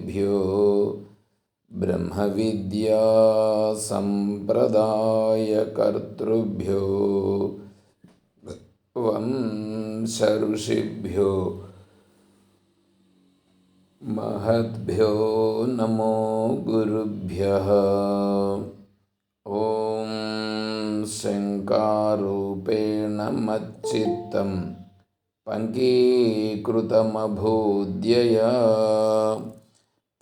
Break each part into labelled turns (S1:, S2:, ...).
S1: ఋషిభ్యో బ్రహ్మవిద్యా సంప్రదాయకర్తృభ్యో వంశఋషిభ్యో మహద్భ్యో నమో గురుభ్యః. ఓం శంకారూపేణ మచ్చిత్తం పంకీకృతమభూద్యయా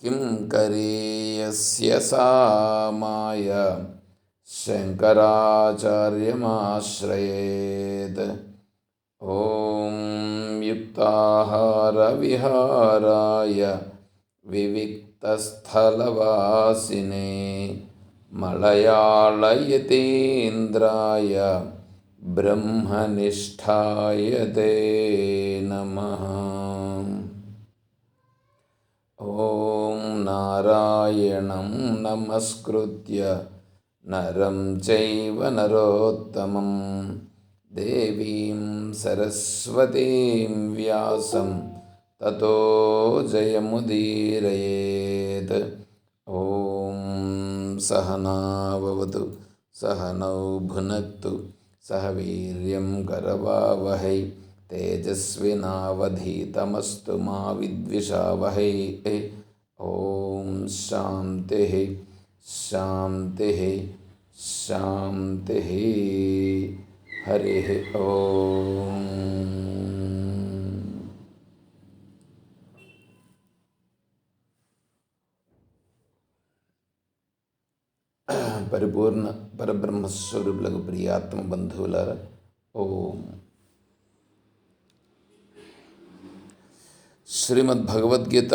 S1: కిం కరేయస్య సా మాయా శంకరాచార్యమాశ్రయేత్. ఓం యుక్తాహార విహారాయ వివిక్తస్థలవాసినే మలయాళయతీంద్రాయ బ్రహ్మనిష్ఠాయ తే నమః. ఓం నారాయణం నమస్కృత్య నరం చైవ నరోత్తమం దేవీం సరస్వతీం వ్యాసం తతో జయముదీరయేత్. ఓం సహనావవతు సహనౌ భునక్తు సహ వీర్యం కరవావహై తేజస్వినావధీతమస్తు మా విద్విషావహై. ఓం శాంతి శాంతి శాంతి. హరి ఓం. పరిపూర్ణ పరబ్రహ్మస్వరూపులకు ప్రియాత్మ బంధువులారా, ఓం. శ్రీమద్భగవద్గీత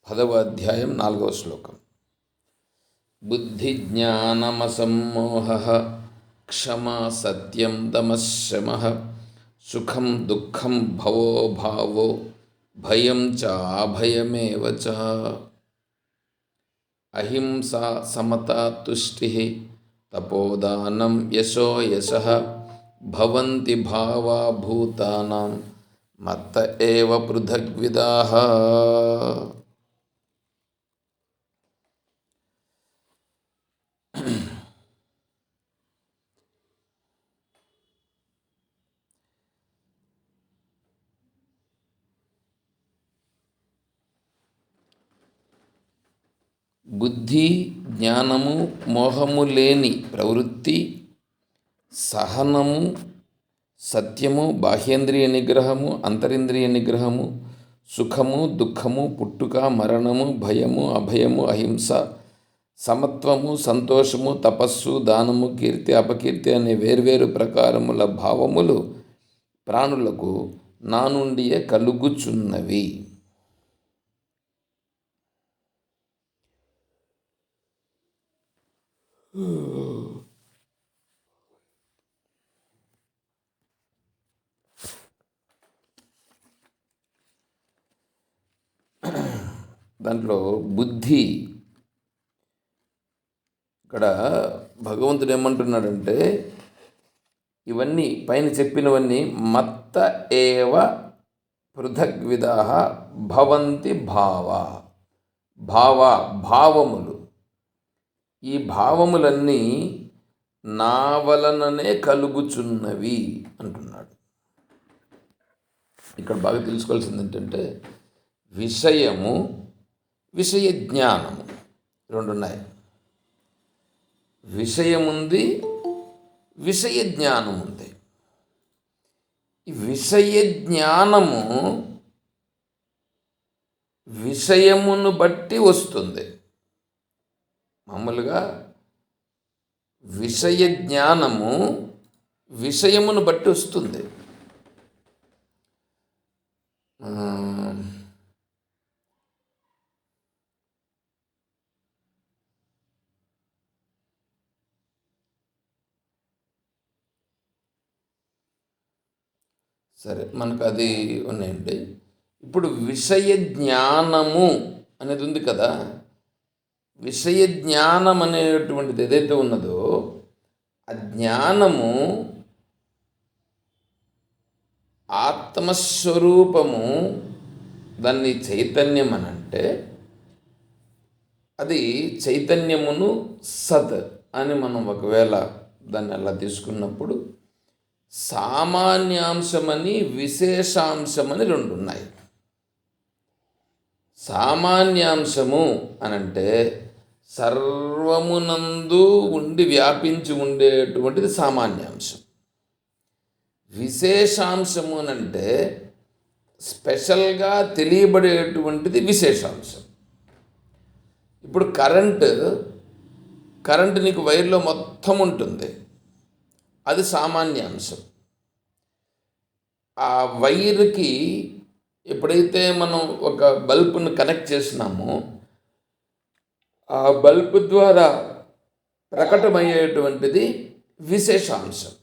S1: 10వ అధ్యాయం 4వ శ్లోకం. బుద్ధిజ్ఞానమసమ్మోహః క్షమా సత్యం దమః శమః సుఖం దుఃఖం భవో భావో భయం చాభయమేవ చ. అహింసా సమతా తుష్టిః తపోదానం యశో యశః భవంతి భావా భూతానాం మత్త ఏవ పృథగ్విదాః. బుద్ధి, జ్ఞానము, మోహము లేని ప్రవృత్తి, సహనము, సత్యము, బాహ్యేంద్రియ నిగ్రహము, అంతరింద్రియ నిగ్రహము, సుఖము దుఃఖము, పుట్టుక మరణము, భయము అభయము, అహింస, సమత్వము, సంతోషము, తపస్సు, దానము, కీర్తి అపకీర్తి అనే వేర్వేరు ప్రకారముల భావములు ప్రాణులకు నా నుండియే కలుగుచున్నవి. దాంట్లో బుద్ధి, ఇక్కడ భగవంతుడు ఏమంటున్నాడంటే, ఇవన్నీ పైన చెప్పినవన్నీ మత్త ఏవ పృథగ్విదాః భవంతి భావములు. ఈ భావములన్నీ నా వలననే కలుగుచున్నవి అంటున్నాడు. ఇక్కడ బాగా తెలుసుకోవాల్సింది ఏంటంటే, విషయము, విషయ జ్ఞానము రెండు ఉన్నాయి. విషయముంది, విషయ జ్ఞానం ఉంది. ఈ విషయ జ్ఞానము విషయమును బట్టి వస్తుంది. మామూలుగా విషయ జ్ఞానము విషయమును బట్టి వస్తుంది. సరే, మనకు అది ఉన్నాయండి. ఇప్పుడు విషయ జ్ఞానము అనేది ఉంది కదా. విషయ జ్ఞానం అనేటువంటిది ఏదైతే ఉన్నదో ఆ జ్ఞానము ఆత్మస్వరూపము దాన్ని చైతన్యం అని అంటే అది చైతన్యమును సత్ అని మనం ఒకవేళ దాన్ని అలా తీసుకున్నప్పుడు సామాన్యాంశమని విశేషాంశమని రెండు ఉన్నాయి. సామాన్యాంశము అనంటే సర్వమునందు ఉండి వ్యాపించి ఉండేటువంటిది సామాన్యాంశం. విశేషాంశము అనంటే స్పెషల్గా తెలియబడేటువంటిది విశేషాంశం. ఇప్పుడు కరెంటు నీకు వైర్లో మొత్తం ఉంటుంది, అది సామాన్యాంశం. ఆ వైర్కి ఎప్పుడైతే మనం ఒక బల్బును కనెక్ట్ చేసినామో ఆ బల్బు ద్వారా ప్రకటమయ్యేటువంటిది విశేషాంశం.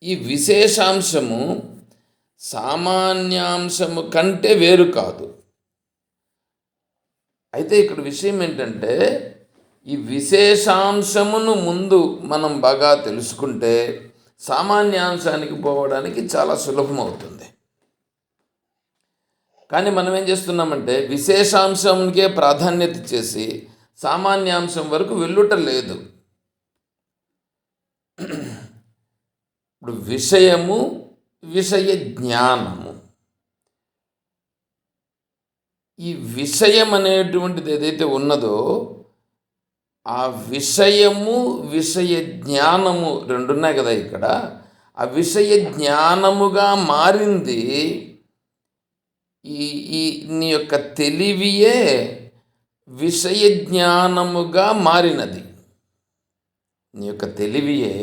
S1: ఈ విశేషాంశము సామాన్యాంశము కంటే వేరు కాదు. అయితే ఇక్కడ విషయం ఏంటంటే ఈ విశేషాంశమును ముందు మనం బాగా తెలుసుకుంటే సామాన్యాంశానికి పోవడానికి చాలా సులభమవుతుంది. కానీ మనం ఏం చేస్తున్నామంటే విశేషాంశంకే ప్రాధాన్యత ఇచ్చేసి సామాన్యాంశం వరకు వెళ్ళుట లేదు. ఇప్పుడు విషయము, విషయ జ్ఞానము, ఈ విషయం అనేటువంటిది ఏదైతే ఉన్నదో ఆ విషయము, విషయ జ్ఞానము రెండున్నాయి కదా. ఇక్కడ ఆ విషయ జ్ఞానముగా మారింది ఈ ఈ నీ యొక్క తెలివియే విషయ జ్ఞానముగా మారినది. నీ యొక్క తెలివియే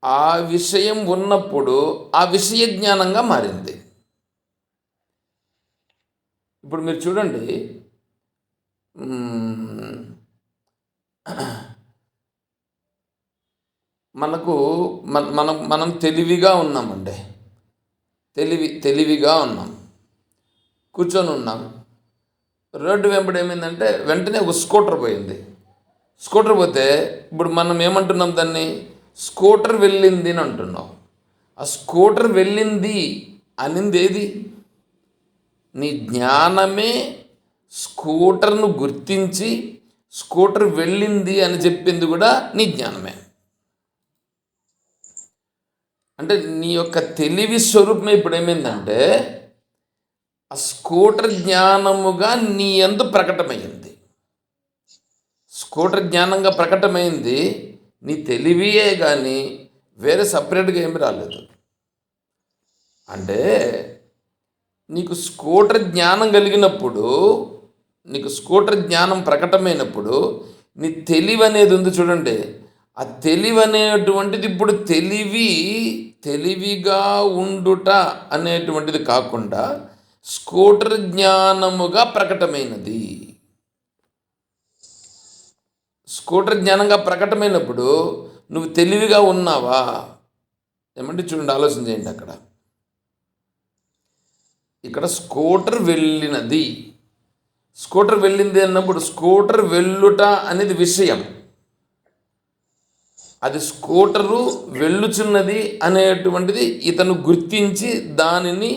S1: ఆ విషయం ఉన్నప్పుడు ఆ విషయ జ్ఞానంగా మారింది. ఇప్పుడు మీరు చూడండి, మనం తెలివిగా ఉన్నామండి. తెలివిగా ఉన్నాం, కూర్చొని ఉన్నాం. రోడ్డు వెంబడి ఏమైందంటే వెంటనే ఒక స్కూటర్ పోయింది. స్కూటర్ పోతే ఇప్పుడు మనం ఏమంటున్నాం, దాన్ని స్కూటర్ వెళ్ళింది అని అంటున్నాం. ఆ స్కూటర్ వెళ్ళింది అనింది ఏది? నీ జ్ఞానమే స్కూటర్ను గుర్తించి స్కూటర్ వెళ్ళింది అని చెప్పింది కూడా నీ జ్ఞానమే. అంటే నీ యొక్క తెలివి స్వరూపమే ఇప్పుడు ఏమైందంటే ఆ స్కూటర్ జ్ఞానముగా నీ యందు ప్రకటమైంది. స్కూటర్ జ్ఞానంగా ప్రకటమైంది, నీ తెలివియే కానీ వేరే సపరేట్గా ఏమి రాలేదు. అంటే నీకు స్కూటర్ జ్ఞానం కలిగినప్పుడు, నీకు స్కూటర్ జ్ఞానం ప్రకటమైనప్పుడు నీ తెలివి అనేది ఉంది చూడండి. ఆ తెలివి అనేటువంటిది ఇప్పుడు తెలివిగా ఉండుట అనేటువంటిది కాకుండా స్కూటర్ జ్ఞానముగా ప్రకటమైనది. స్కూటర్ జ్ఞానంగా ప్రకటమైనప్పుడు నువ్వు తెలివిగా ఉన్నావా? ఏమంటే చూడండి, ఆలోచన చేయండి. ఇక్కడ స్కూటర్ వెళ్ళినది, స్కూటర్ వెళ్ళింది అన్నప్పుడు స్కూటర్ వెళ్ళుట అనేది విషయం. అది స్కూటరు వెళ్ళుచున్నది అనేటువంటిది ఇతను గుర్తించి దానిని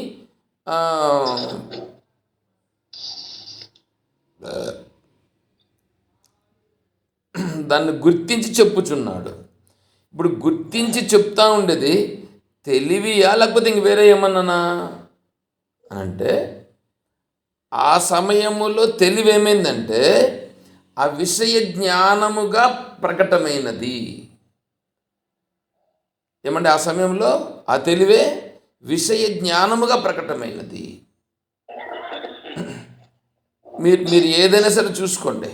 S1: దాన్ని గుర్తించి చెప్పుచున్నాడు. ఇప్పుడు గుర్తించి చెప్తా ఉండేది తెలివియా లేకపోతే ఇంక వేరే ఏమన్నానా అంటే ఆ సమయములో తెలివి ఏమైందంటే ఆ విషయ జ్ఞానముగా ప్రకటమైనది. ఏమంటే ఆ సమయంలో ఆ తెలివే విషయ జ్ఞానముగా ప్రకటమైనది. మీరు ఏదైనా సరే చూసుకోండి,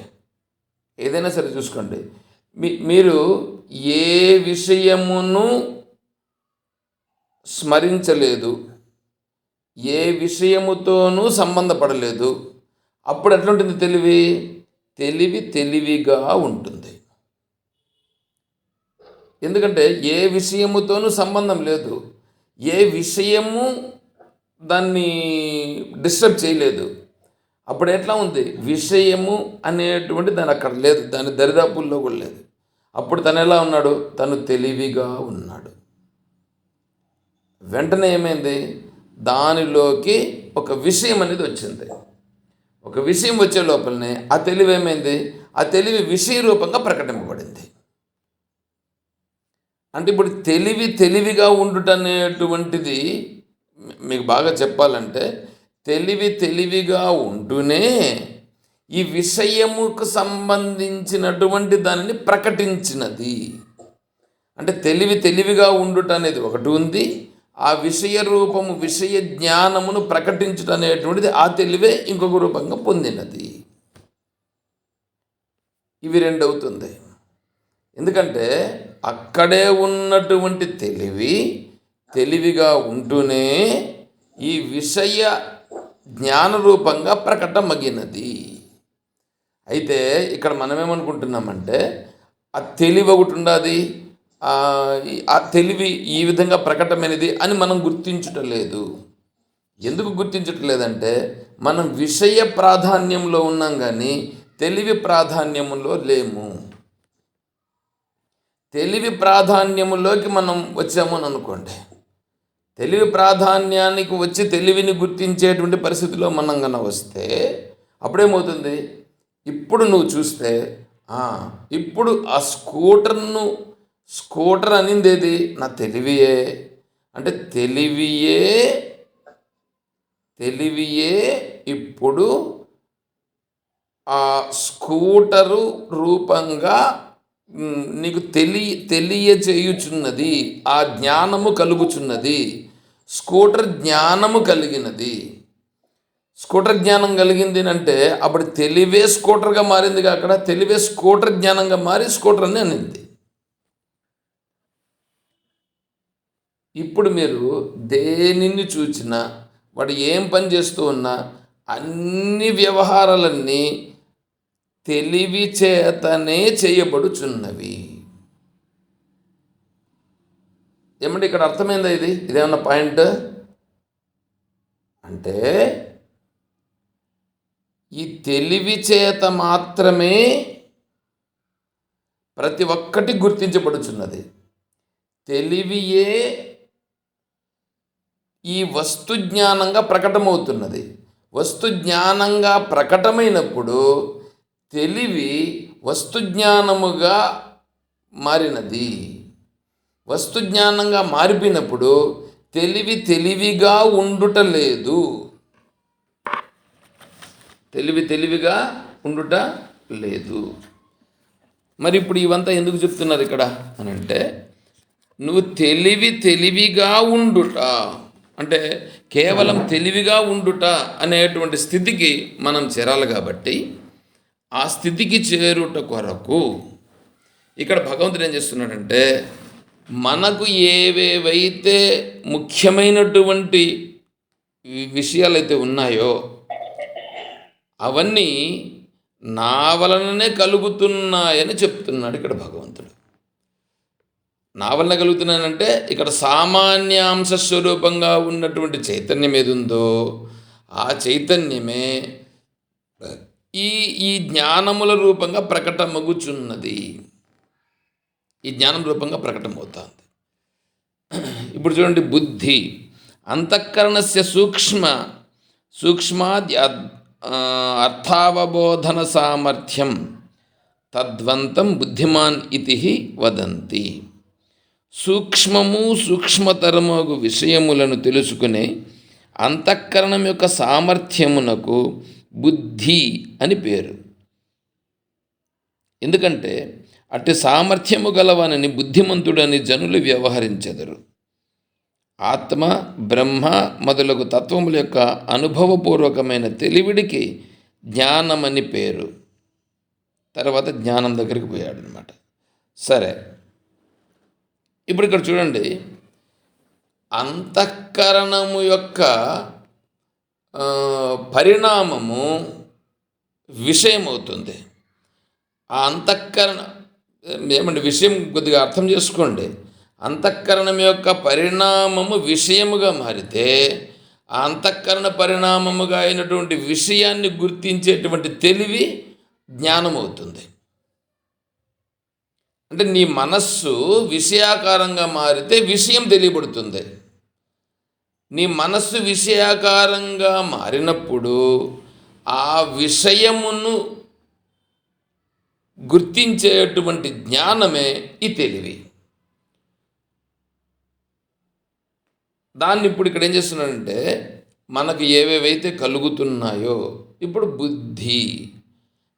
S1: మీరు ఏ విషయమును స్మరించలేదు, ఏ విషయముతోనూ సంబంధపడలేదు, అప్పుడు ఎట్లుంటుంది తెలివిగా ఉంటుంది. ఎందుకంటే ఏ విషయముతోనూ సంబంధం లేదు, ఏ విషయము దాన్ని డిస్టర్బ్ చేయలేదు. అప్పుడు ఎట్లా ఉంది? విషయము అనేటువంటి దాని అక్కడ లేదు, దాని దరిదాపుల్లో కూడా లేదు. అప్పుడు తను ఎలా ఉన్నాడు? తను తెలివిగా ఉన్నాడు. వెంటనే ఏమైంది, దానిలోకి ఒక విషయం అనేది వచ్చింది. ఒక విషయం వచ్చే లోపలనే ఆ తెలివి ఏమైంది, ఆ తెలివి విషయ రూపంగా ప్రకటింపబడింది. అంటే ఇప్పుడు తెలివిగా ఉండుట అనేటువంటిది మీకు బాగా చెప్పాలంటే, తెలివిగా ఉంటూనే ఈ విషయముకు సంబంధించినటువంటి దానిని ప్రకటించినది. అంటే తెలివిగా ఉండుట అనేది ఒకటి ఉంది, ఆ విషయ రూపము విషయ జ్ఞానమును ప్రకటించుట అనేటువంటిది ఆ తెలివే ఇంకొక రూపంగా పొందినది. ఇవి రెండు అవుతుంది. ఎందుకంటే అక్కడే ఉన్నటువంటి తెలివిగా ఉంటూనే ఈ విషయ జ్ఞాన రూపంగా ప్రకటమగినది. అయితే ఇక్కడ మనమేమనుకుంటున్నామంటే ఆ తెలివి ఒకటి ఉన్నది, ఆ తెలివి ఈ విధంగా ప్రకటమైనది అని మనం గుర్తించటం లేదు. ఎందుకు గుర్తించటం లేదంటే మనం విషయ ప్రాధాన్యంలో ఉన్నాం కానీ తెలివి ప్రాధాన్యంలో లేము. తెలివి ప్రాధాన్యములోకి మనం వచ్చామని అనుకోండి, తెలివి ప్రాధాన్యానికి వచ్చి తెలివిని గుర్తించేటువంటి పరిస్థితిలో మనం కన్నా వస్తే అప్పుడేమవుతుంది, ఇప్పుడు నువ్వు చూస్తే ఇప్పుడు ఆ స్కూటర్ అనింది ఏది, నా తెలివియే. అంటే తెలివియే ఇప్పుడు ఆ స్కూటరు రూపంగా నీకు తెలియచేయుచున్నది, ఆ జ్ఞానము కలుగుచున్నది. స్కూటర్ జ్ఞానము కలిగినది. స్కూటర్ జ్ఞానం కలిగింది అంటే అప్పుడు తెలివే స్కూటర్గా మారింది, అక్కడ తెలివే స్కూటర్ జ్ఞానంగా మారి స్కూటర్ అని అనింది. ఇప్పుడు మీరు దేనిని చూసినా, వాడు ఏం పని చేస్తూ ఉన్నా, అన్ని వ్యవహారాలన్నీ తెలివి చేతనే చేయబడుచున్నవి. ఏమంటే ఇక్కడ అర్థమైందా? ఇదేమన్నా పాయింట్ అంటే ఈ తెలివి చేత మాత్రమే ప్రతి ఒక్కటి గుర్తించబడుచున్నది. తెలివియే ఈ వస్తు జ్ఞానంగా ప్రకటమవుతున్నది. వస్తు జ్ఞానంగా ప్రకటమైనప్పుడు తెలివి వస్తు జ్ఞానముగా మారినది. వస్తు జ్ఞానంగా మారిపోయినప్పుడు తెలివిగా ఉండుట లేదు. తెలివిగా ఉండుట లేదు. మరి ఇప్పుడు ఇవంతా ఎందుకు చెప్తున్నారు ఇక్కడ అని అంటే, నువ్వు తెలివిగా ఉండుట అంటే కేవలం తెలివిగా ఉండుట అనేటువంటి స్థితికి మనం చేరాలి. కాబట్టి ఆ స్థితికి చేరుట కొరకు ఇక్కడ భగవంతుడు ఏం చేస్తున్నాడంటే, మనకు ఏవేవైతే ముఖ్యమైనటువంటి విషయాలైతే ఉన్నాయో అవన్నీ నా వలననే కలుగుతున్నాయని చెప్తున్నాడు ఇక్కడ భగవంతుడు. నా వలన కలుగుతున్నానంటే ఇక్కడ సామాన్యాంశ స్వరూపంగా ఉన్నటువంటి చైతన్యం ఏదుందో ఆ చైతన్యమే ఈ జ్ఞానముల రూపంగా ప్రకటమగుచున్నది. ఈ జ్ఞానం రూపంగా ప్రకటమవుతుంది. ఇప్పుడు చూడండి, బుద్ధి అంతఃకరణస్య సూక్ష్మాది అర్థావబోధన సామర్థ్యం తద్వంతం బుద్ధిమాన్ ఇతి వదంతి. సూక్ష్మతరమగు విషయములను తెలుసుకునే అంతఃకరణం యొక్క సామర్థ్యమునకు బుద్ధి అని పేరు. ఎందుకంటే అట్టి సామర్థ్యము గలవానని బుద్ధిమంతుడని జనులు వ్యవహరించెదరు. ఆత్మ, బ్రహ్మ మొదలగు తత్వముల యొక్క అనుభవపూర్వకమైన తెలివిడికి జ్ఞానమని పేరు. తర్వాత జ్ఞానం దగ్గరికి పోయాడు అనమాట. సరే, ఇప్పుడు ఇక్కడ చూడండి, అంతఃకరణము యొక్క పరిణామము విషయమవుతుంది. ఆ అంతఃకరణ ఏమంటే విషయం కొద్దిగా అర్థం చేసుకోండి. అంతఃకరణం యొక్క పరిణామము విషయముగా మారితే ఆ అంతఃకరణ పరిణామముగా అయినటువంటి విషయాన్ని గుర్తించేటువంటి తెలివి జ్ఞానం అవుతుంది. అంటే నీ మనస్సు విషయాకారంగా మారితే విషయం తెలియబడుతుంది. నీ మనస్సు విషయాకారంగా మారినప్పుడు ఆ విషయమును గుర్తించేటువంటి జ్ఞానమే ఈ తెలివి. దాన్ని ఇప్పుడు ఇక్కడ ఏం చేస్తున్నాడంటే, మనకు ఏవేవైతే కలుగుతున్నాయో, ఇప్పుడు బుద్ధి,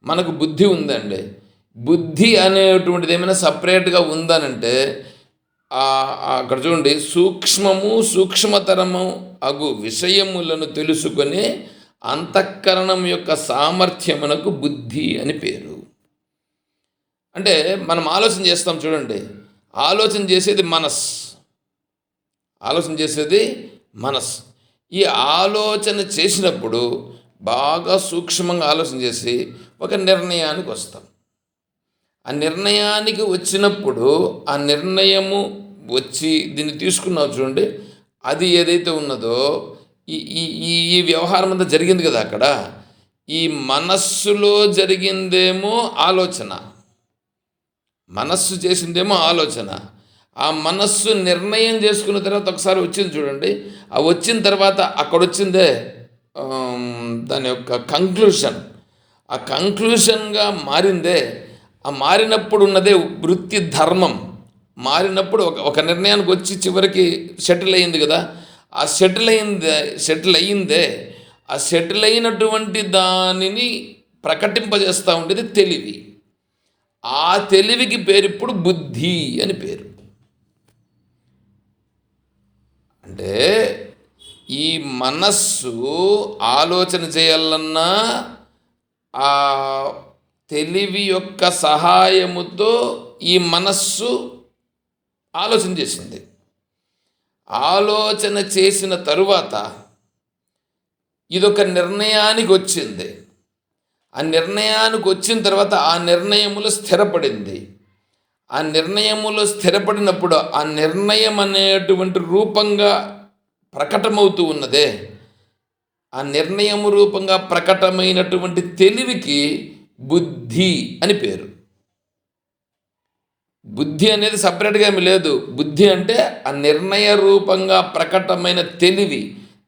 S1: మనకు బుద్ధి ఉందండి. బుద్ధి అనేటువంటిది ఏమైనా సపరేట్గా ఉందనంటే, అక్కడ చూడండి, సూక్ష్మతరము అగు విషయములను తెలుసుకొని అంతఃకరణం యొక్క సామర్థ్యమునకు బుద్ధి అని పేరు. అంటే మనం ఆలోచన చేస్తాం చూడండి, ఆలోచన చేసేది మనస్. ఈ ఆలోచన చేసినప్పుడు బాగా సూక్ష్మంగా ఆలోచన చేసి ఒక నిర్ణయానికి వస్తాం. ఆ నిర్ణయానికి వచ్చినప్పుడు ఆ నిర్ణయము వచ్చి దీన్ని తీసుకున్నావు చూడండి, అది ఏదైతే ఉన్నదో ఈ ఈ ఈ వ్యవహారం అంతా జరిగింది కదా, అక్కడ ఈ మనస్సులో జరిగిందేమో ఆలోచన, మనస్సు చేసిందేమో ఆలోచన. ఆ మనస్సు నిర్ణయం చేసుకున్న తర్వాత ఒకసారి వచ్చింది చూడండి, ఆ వచ్చిన తర్వాత అక్కడ వచ్చిందే దాని యొక్క కంక్లూషన్. ఆ కంక్లూషన్గా మారిందే, ఆ మారినప్పుడు ఉన్నదే వృత్తి ధర్మం. మారినప్పుడు ఒక నిర్ణయానికి వచ్చి చివరికి సెటిల్ అయ్యింది కదా, ఆ సెటిల్ అయ్యిందే ఆ సెటిల్ అయినటువంటి దానిని ప్రకటింపజేస్తూ ఉండేది తెలివి. ఆ తెలివికి పేరు ఇప్పుడు బుద్ధి అని పేరు. అంటే ఈ మనస్సు ఆలోచన చేయాలన్నా ఆ తెలివి యొక్క సహాయముతో ఈ మనస్సు ఆలోచన చేసింది. ఆలోచన చేసిన తరువాత ఇదొక నిర్ణయానికి వచ్చింది. ఆ నిర్ణయానికి వచ్చిన తర్వాత ఆ నిర్ణయములో స్థిరపడింది. ఆ నిర్ణయములో స్థిరపడినప్పుడు ఆ నిర్ణయం అనేటువంటి రూపంగా ప్రకటమవుతూ ఉన్నదే, ఆ నిర్ణయము రూపంగా ప్రకటమైనటువంటి తెలివికి బుద్ధి అని పేరు. బుద్ధి అనేది సపరేట్గా ఏమి లేదు. బుద్ధి అంటే ఆ నిర్ణయ రూపంగా ప్రకటమైన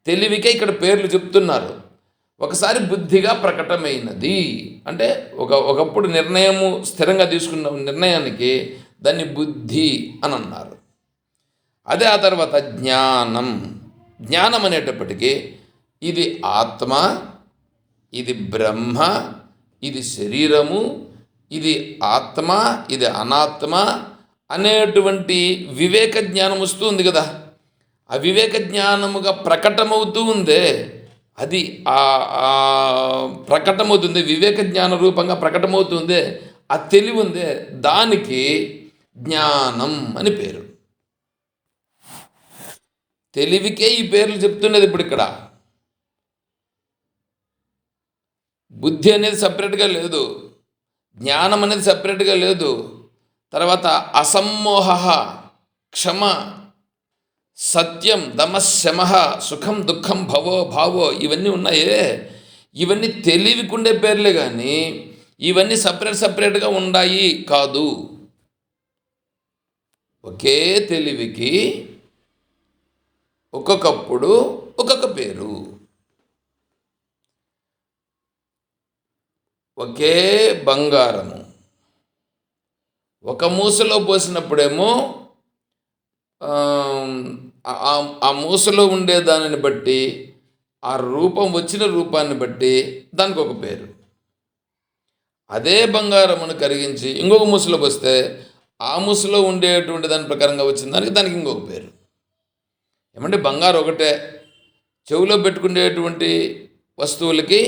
S1: తెలివికే ఇక్కడ పేర్లు చెప్తున్నారు. ఒకసారి బుద్ధిగా ప్రకటమైనది అంటే ఒకప్పుడు నిర్ణయము స్థిరంగా తీసుకున్న నిర్ణయానికి దాన్ని బుద్ధి అని అన్నారు. అదే ఆ తర్వాత జ్ఞానం అనేటప్పటికీ ఇది ఆత్మ, ఇది బ్రహ్మ, ఇది శరీరము, ఇది ఆత్మ, ఇది అనాత్మ అనేటువంటి వివేక జ్ఞానం వస్తూ ఉంది కదా. ఆ వివేక జ్ఞానముగా ప్రకటమవుతూ ఉందే, అది ప్రకటమవుతుంది, వివేక జ్ఞాన రూపంగా ప్రకటమవుతుంది. ఆ తెలివి ఉందే, దానికి జ్ఞానం అని పేరు. తెలివికే ఈ పేర్లు చెప్తున్నది. ఇప్పుడు ఇక్కడ బుద్ధి అనేది సపరేట్గా లేదు, జ్ఞానం అనేది సపరేట్గా లేదు. తర్వాత అసమ్మోహ, క్షమ, సత్యం, దమశమ, సుఖం దుఃఖం, భవో భావో, ఇవన్నీ ఉన్నాయే, ఇవన్నీ తెలివికుండే పేర్లే కానీ ఇవన్నీ సపరేట్గా ఉన్నాయి కాదు. ఒకే తెలివికి ఒక్కొక్కప్పుడు ఒక్కొక్క పేరు. ఒకే బంగారము ఒక మూసలో పోసినప్పుడేమో ఆ మూసలో ఉండే దానిని బట్టి, ఆ రూపం వచ్చిన రూపాన్ని బట్టి దానికి ఒక పేరు. అదే బంగారమును కరిగించి ఇంకొక మూసలో పోస్తే ఆ మూసలో ఉండేటువంటి దాని ప్రకారంగా వచ్చిన దానికి ఇంకొక పేరు. ఏమంటే బంగారం ఒకటే. చెవిలో పెట్టుకునేటువంటి వస్తువులకి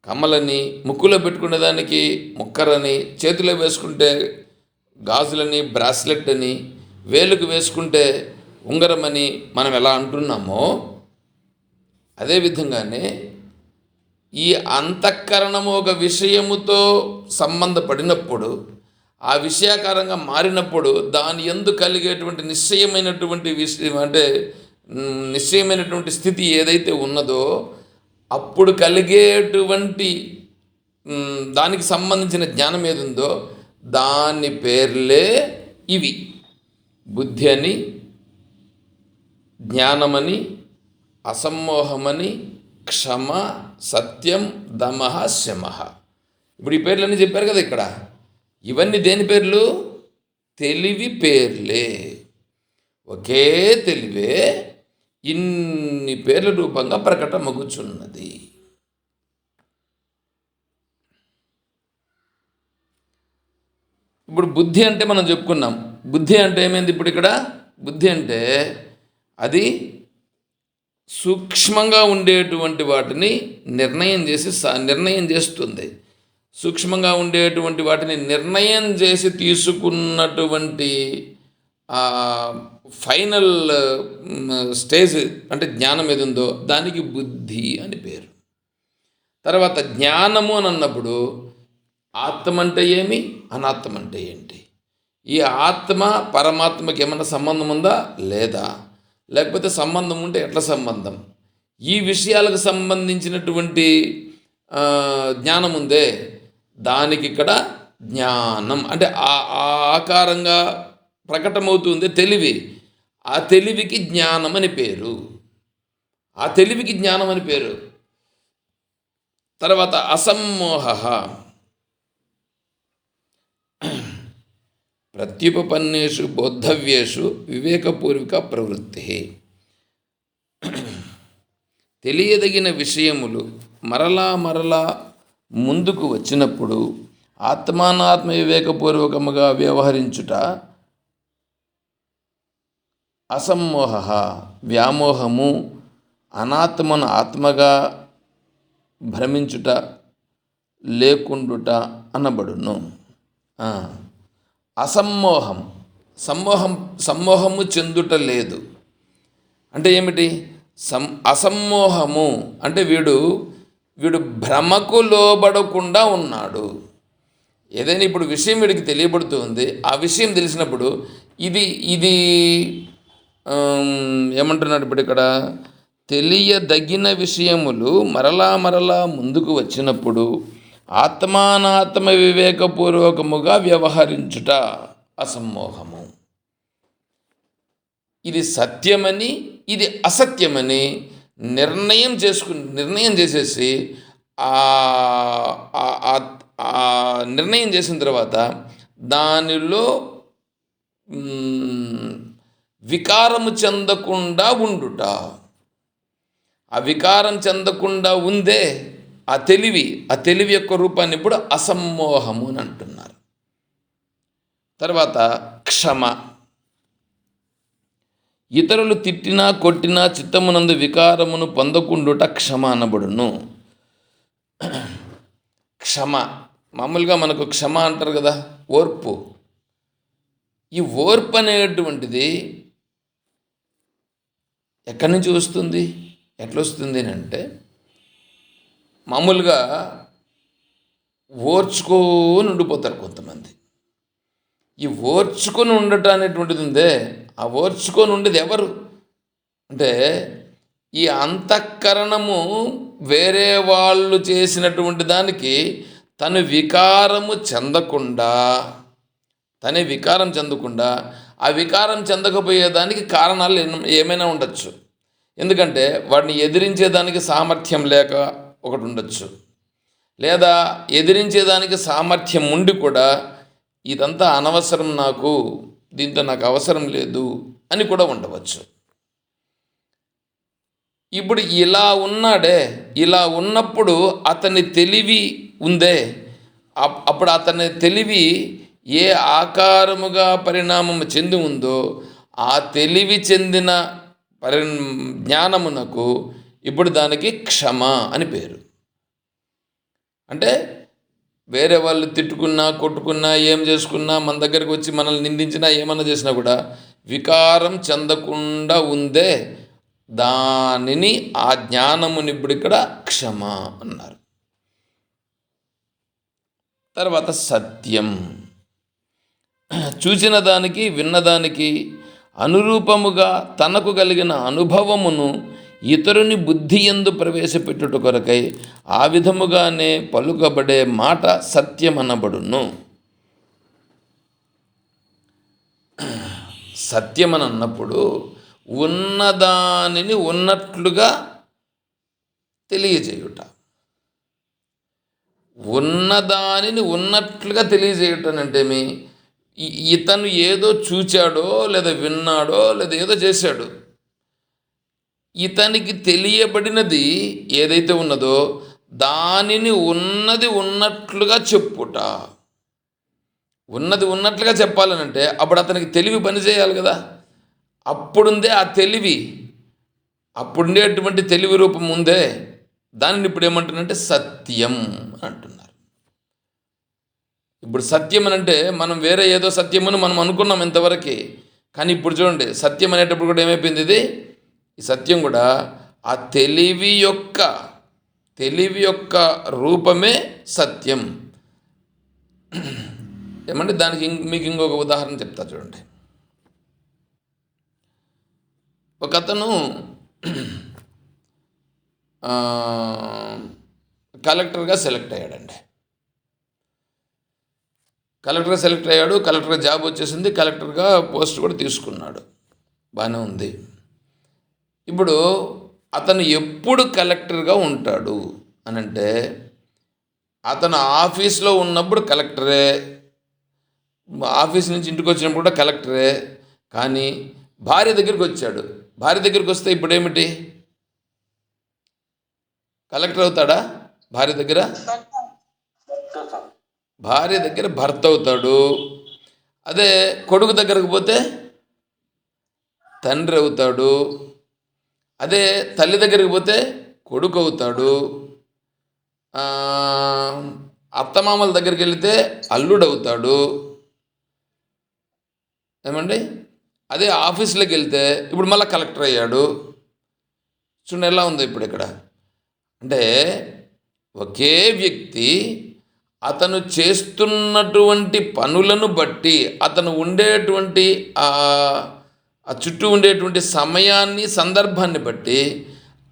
S1: కమ్మలని, ముక్కులో పెట్టుకునే దానికి ముక్కరని, చేతిలో వేసుకుంటే గాజులని, బ్రాస్లెట్ అని, వేలుకు వేసుకుంటే ఉంగరం అని మనం ఎలా అంటున్నామో, అదేవిధంగానే ఈ అంతఃకరణము ఒక విషయముతో సంబంధపడినప్పుడు, ఆ విషయాకారంగా మారినప్పుడు దాని యందు కలిగేటువంటి నిశ్చయమైనటువంటి విషయం, అంటే నిశ్చయమైనటువంటి స్థితి ఏదైతే ఉన్నదో అప్పుడు కలిగేటువంటి దానికి సంబంధించిన జ్ఞానం ఏది ఉందో దాని పేర్లే ఇవి. బుద్ధి అని, జ్ఞానమని, అసమ్మోహమని, క్షమ, సత్యం, దమః, శమః. ఇప్పుడు ఈ పేర్లన్నీ చెప్పారు కదా ఇక్కడ. ఇవన్నీ దేని పేర్లు? తెలివి పేర్లే. ఒకే తెలివే ఇన్ని పేర్ల రూపంగా ప్రకటమగుచున్నది. ఇప్పుడు బుద్ధి అంటే మనం చెప్పుకున్నాం. బుద్ధి అంటే ఏమైంది ఇప్పుడు ఇక్కడ? బుద్ధి అంటే అది సూక్ష్మంగా ఉండేటువంటి వాటిని నిర్ణయం చేస్తుంది. సూక్ష్మంగా ఉండేటువంటి వాటిని నిర్ణయం చేసి తీసుకున్నటువంటి ఫైనల్ స్టేజ్ అంటే జ్ఞానం ఏది ఉందో దానికి బుద్ధి అని పేరు. తర్వాత జ్ఞానము అని అన్నప్పుడు ఆత్మ అంటే ఏమి, అనాత్మ అంటే ఏంటి, ఈ ఆత్మ పరమాత్మకి ఏమైనా సంబంధం ఉందా లేదా, లేకపోతే సంబంధం ఉంటే ఎట్లా సంబంధం, ఈ విషయాలకు సంబంధించినటువంటి జ్ఞానం ఉందే దానికి ఇక్కడ జ్ఞానం అంటే ఆకారంగా ప్రకటమవుతుంది తెలివి. ఆ తెలివికి జ్ఞానం అని పేరు. ఆ తెలివికి జ్ఞానం అని పేరు. తర్వాత అసమ్మోహ ప్రత్యుపపన్నేషు బోద్ధవ్యేషు వివేకపూర్వక ప్రవృత్తి. తెలియదగిన విషయములు మరలా ముందుకు వచ్చినప్పుడు ఆత్మానాత్మ వివేకపూర్వకముగా వ్యవహరించుట అసమ్మోహ. వ్యామోహము అనాత్మను ఆత్మగా భ్రమించుట లేకుండుట అనబడును. సమ్మోహము చెందుట లేదు అంటే ఏమిటి? అసమ్మోహము అంటే వీడు భ్రమకు లోబడకుండా ఉన్నాడు. ఏదైనా ఇప్పుడు విషయం వీడికి తెలియబడుతుంది. ఆ విషయం తెలిసినప్పుడు ఇది ఏమంటున్నాడు ఇప్పుడు ఇక్కడ? తెలియదగిన విషయములు మరలా ముందుకు వచ్చినప్పుడు ఆత్మానాత్మ వివేకపూర్వకముగా వ్యవహరించుట అసమ్మోహము. ఇది సత్యమని ఇది అసత్యమని నిర్ణయం చేసేసి నిర్ణయం చేసిన తర్వాత దానిలో వికారము చెందకుండా ఉండుట. ఆ వికారం చెందకుండా ఉందే ఆ తెలివి యొక్క రూపాన్ని ఇప్పుడు అసమ్మోహము అని అంటున్నారు. తర్వాత క్షమ. ఇతరులు తిట్టినా కొట్టినా చిత్తమునందు వికారమును పొందకుండుట క్షమ అనబడును. క్షమ మామూలుగా మనకు క్షమ అంటారు కదా, ఓర్పు. ఈ ఓర్పు అనేటువంటిది ఎక్కడి నుంచి వస్తుంది, ఎట్లా వస్తుంది అంటే మామూలుగా ఓర్చుకొని ఉండిపోతారు కొంతమంది. ఈ ఓర్చుకొని ఉండటం అనేటువంటిది ఉందే, ఆ ఓర్చుకొని ఉండేది ఎవరు అంటే ఈ అంతఃకరణము వేరే వాళ్ళు చేసినటువంటి దానికి తను వికారం చెందకుండా ఆ వికారం చెందకపోయేదానికి కారణాలు ఏమైనా ఉండొచ్చు. ఎందుకంటే వాడిని ఎదిరించేదానికి సామర్థ్యం లేక ఒకటి ఉండొచ్చు, లేదా ఎదిరించేదానికి సామర్థ్యం ఉండి కూడా ఇదంతా అనవసరం, దీంతో నాకు అవసరం లేదు అని కూడా ఉండవచ్చు. ఇప్పుడు ఇలా ఉన్నప్పుడు అతని తెలివి ఉందే, అప్పుడు అతని తెలివి ఏ ఆకారముగా పరిణామం చెంది ఉందో ఆ తెలివి చెందిన జ్ఞానమునకు ఇప్పుడు దానికి క్షమ అని పేరు. అంటే వేరే వాళ్ళు తిట్టుకున్నా కొట్టుకున్నా ఏం చేసుకున్నా మన దగ్గరికి వచ్చి మనల్ని నిందించినా ఏమన్నా చేసినా కూడా వికారం చెందకుండా ఉందే దానిని ఆ జ్ఞానముని ఇప్పుడు ఇక్కడ క్షమ అన్నారు. తర్వాత సత్యం. చూచిన దానికి విన్నదానికి అనురూపముగా తనకు కలిగిన అనుభవమును ఇతరుని బుద్ధి యందు ప్రవేశపెట్టుట కొరకై ఆ విధముగానే పలుకబడే మాట సత్యమనబడును. సత్యమని అన్నప్పుడు ఉన్నదానిని ఉన్నట్లుగా తెలియజేయుట. ఉన్నదానిని ఉన్నట్లుగా తెలియజేయటం అంటే ఇతను ఏదో చూచాడో లేదా విన్నాడో లేదా ఏదో చేశాడు, ఇతనికి తెలియబడినది ఏదైతే ఉన్నదో దానిని ఉన్నది ఉన్నట్లుగా చెప్పుట. ఉన్నది ఉన్నట్లుగా చెప్పాలనంటే అప్పుడు అతనికి తెలివి పనిచేయాలి కదా. అప్పుడుందే ఆ తెలివి, అప్పుడుండేటువంటి తెలివి రూపం ఉందే, దానిని ఇప్పుడు ఏమంటున్నారంటే సత్యం అంటున్నారు. ఇప్పుడు సత్యం అని అంటే మనం వేరే ఏదో సత్యమని మనం అనుకున్నాం ఇంతవరకు, కానీ ఇప్పుడు చూడండి సత్యం అనేటప్పుడు కూడా ఏమైపోయింది, ఈ సత్యం కూడా ఆ తెలివి యొక్క రూపమే సత్యం. ఏమంటే దానికి మీకు ఇంకొక ఉదాహరణ చెప్తా చూడండి. ఒక అతను కలెక్టర్గా సెలెక్ట్ అయ్యాడండి. కలెక్టర్గా జాబ్ వచ్చేసింది, కలెక్టర్గా పోస్ట్ కూడా తీసుకున్నాడు, బాగానే ఉంది. ఇప్పుడు అతను ఎప్పుడు కలెక్టర్గా ఉంటాడు అనంటే అతను ఆఫీస్లో ఉన్నప్పుడు కలెక్టరే, ఆఫీస్ నుంచి ఇంటికి వచ్చినప్పుడు కూడా కలెక్టరే. కానీ భార్య దగ్గరికి వచ్చాడు, భార్య దగ్గరికి వస్తే ఇప్పుడు ఏమిటి, కలెక్టర్ అవుతాడా? భార్య దగ్గర భర్త అవుతాడు. అదే కొడుకు దగ్గరకు పోతే తండ్రి అవుతాడు. అదే తల్లి దగ్గరికి పోతే కొడుకు అవుతాడు. అత్తమామల దగ్గరికి వెళితే అల్లుడు అవుతాడు. ఏమండి, అదే ఆఫీస్లోకి వెళ్తే ఇప్పుడు మళ్ళీ కలెక్టర్ అయ్యాడు. చూడండి ఎలా ఉంది ఇప్పుడు ఇక్కడ. అంటే ఒకే వ్యక్తి అతను చేస్తున్నటువంటి పనులను బట్టి, అతను ఉండేటువంటి ఆ చుట్టూ ఉండేటువంటి సమయాన్ని, సందర్భాన్ని బట్టి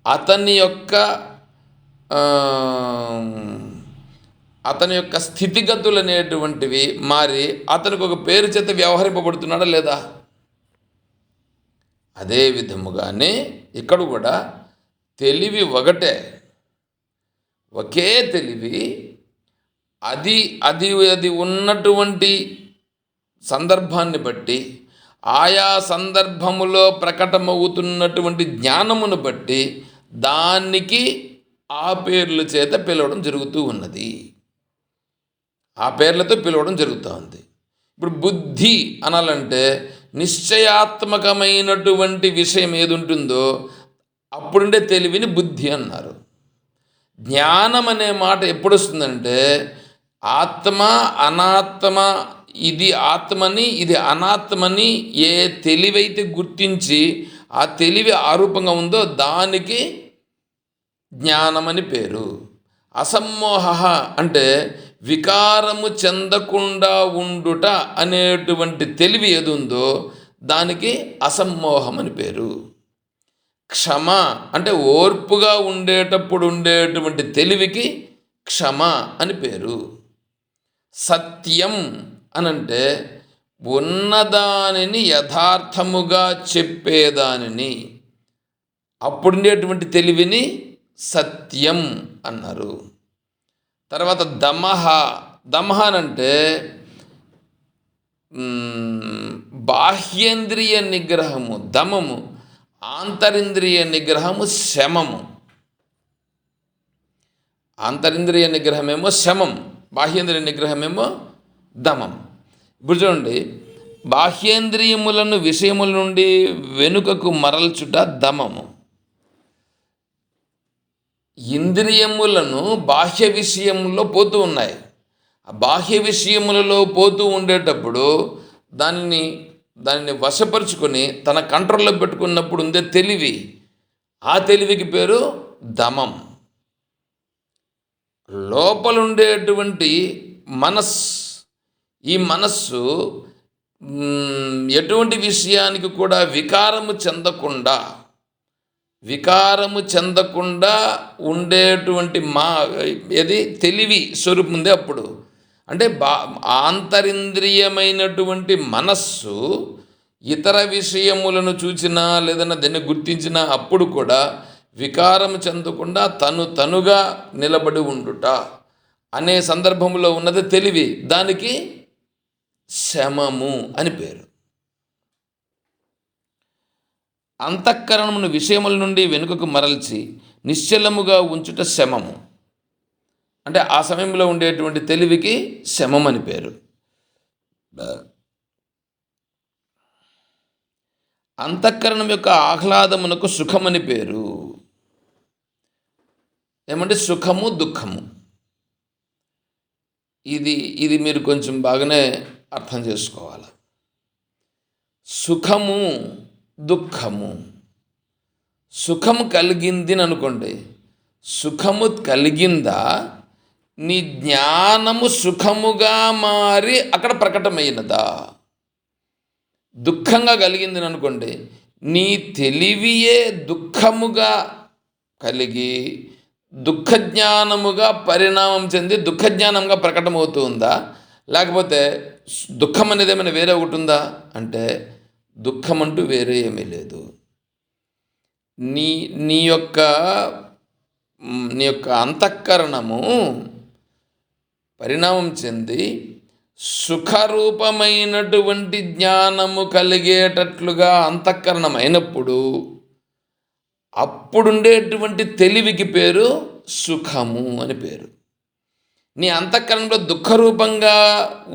S1: అతని యొక్క స్థితిగతులు అనేటువంటివి మారి అతనికి ఒక పేరు చేత వ్యవహరింపబడుతున్నాడా లేదా? అదే విధముగానే ఇక్కడ కూడా తెలివి ఒకటే, ఒకే తెలివి, అది ఉన్నటువంటి సందర్భాన్ని బట్టి, ఆయా సందర్భములో ప్రకటమవుతున్నటువంటి జ్ఞానమును బట్టి దానికి ఆ పేర్ల చేత పిలవడం జరుగుతూ ఉన్నది, ఆ పేర్లతో పిలవడం జరుగుతూ ఉంది. ఇప్పుడు బుద్ధి అనాలంటే నిశ్చయాత్మకమైనటువంటి విషయం ఏది ఉంటుందో అప్పుడుండే తెలివిని బుద్ధి అన్నారు. జ్ఞానం అనే మాట ఎప్పుడు వస్తుందంటే ఆత్మ అనాత్మ, ఇది ఆత్మని ఇది అనాత్మని ఏ తెలివైతే గుర్తించి ఆ తెలివి ఆరూపంగా ఉందో దానికి జ్ఞానమని పేరు. అసమ్మోహ అంటే వికారము చెందకుండా ఉండుట అనేటువంటి తెలివి ఏది ఉందో దానికి అసమ్మోహం అని పేరు. క్షమ అంటే ఓర్పుగా ఉండేటప్పుడు ఉండేటువంటి తెలివికి క్షమ అని పేరు. సత్యం అనంటే ఉన్నదానిని యథార్థముగా చెప్పేదానిని, అప్పుడుండేటువంటి తెలివిని సత్యం అన్నారు. తర్వాత దమహ అంటే బాహ్యేంద్రియ నిగ్రహము దమము, ఆంతరింద్రియ నిగ్రహము శమము. ఆంతరింద్రియ నిగ్రహమేమో శమం, బాహ్యేంద్రియ నిగ్రహమేమో దమం. ఇప్పుడు చూడండి, బాహ్యేంద్రియములను విషయముల నుండి వెనుకకు మరల్చుట దమము. ఇంద్రియములను బాహ్య విషయంలో పోతూ ఉన్నాయి. ఆ బాహ్య విషయములలో పోతూ ఉండేటప్పుడు దానిని వశపరుచుకొని తన కంట్రోల్లో పెట్టుకున్నప్పుడు ఉందే తెలివి, ఆ తెలివికి పేరు దమం. లోపలుండేటువంటి ఈ మనస్సు ఎటువంటి విషయానికి కూడా వికారము చెందకుండా ఉండేటువంటి ఏది తెలివి స్వరూపం ఉంది. అప్పుడు అంటే ఆంతరింద్రియమైనటువంటి మనస్సు ఇతర విషయములను చూచినా లేదన్నా దాన్ని గుర్తించినా అప్పుడు కూడా వికారం చెందకుండా తనుగా నిలబడి ఉండుట అనే సందర్భంలో ఉన్నది తెలివి. దానికి శమము అని పేరు. అంతఃకరణమును విషయముల నుండి వెనుకకు మరల్చి నిశ్చలముగా ఉంచుట శమము. అంటే ఆ సమయంలో ఉండేటువంటి తెలివికి శమం అని పేరు. అంతఃకరణం యొక్క ఆహ్లాదమునకు సుఖమని పేరు. ఏమంటే సుఖము దుఃఖము. ఇది మీరు కొంచెం బాగానే అర్థం చేసుకోవాలి. సుఖము దుఃఖము. సుఖము కలిగింది అని అనుకోండి, సుఖము కలిగిందా, నీ జ్ఞానము సుఖముగా మారి అక్కడ ప్రకటమైనదా? దుఃఖంగా కలిగింది అని అనుకోండి, నీ తెలివియే దుఃఖముగా కలిగి దుఃఖజ్ఞానముగా పరిణామం చెంది దుఃఖజ్ఞానంగా ప్రకటమవుతూ ఉందా? లేకపోతే దుఃఖం అనేది ఏమైనా వేరే ఒకటి ఉందా అంటే దుఃఖం అంటూ వేరే ఏమీ లేదు. నీ నీ యొక్క నీ యొక్క అంతఃకరణము పరిణామం చెంది సుఖరూపమైనటువంటి జ్ఞానము కలిగేటట్లుగా అంతఃకరణం అయినప్పుడు అప్పుడుండేటువంటి తెలివికి పేరు సుఖము అని పేరు. నీ అంతఃకరణలో దుఃఖరూపంగా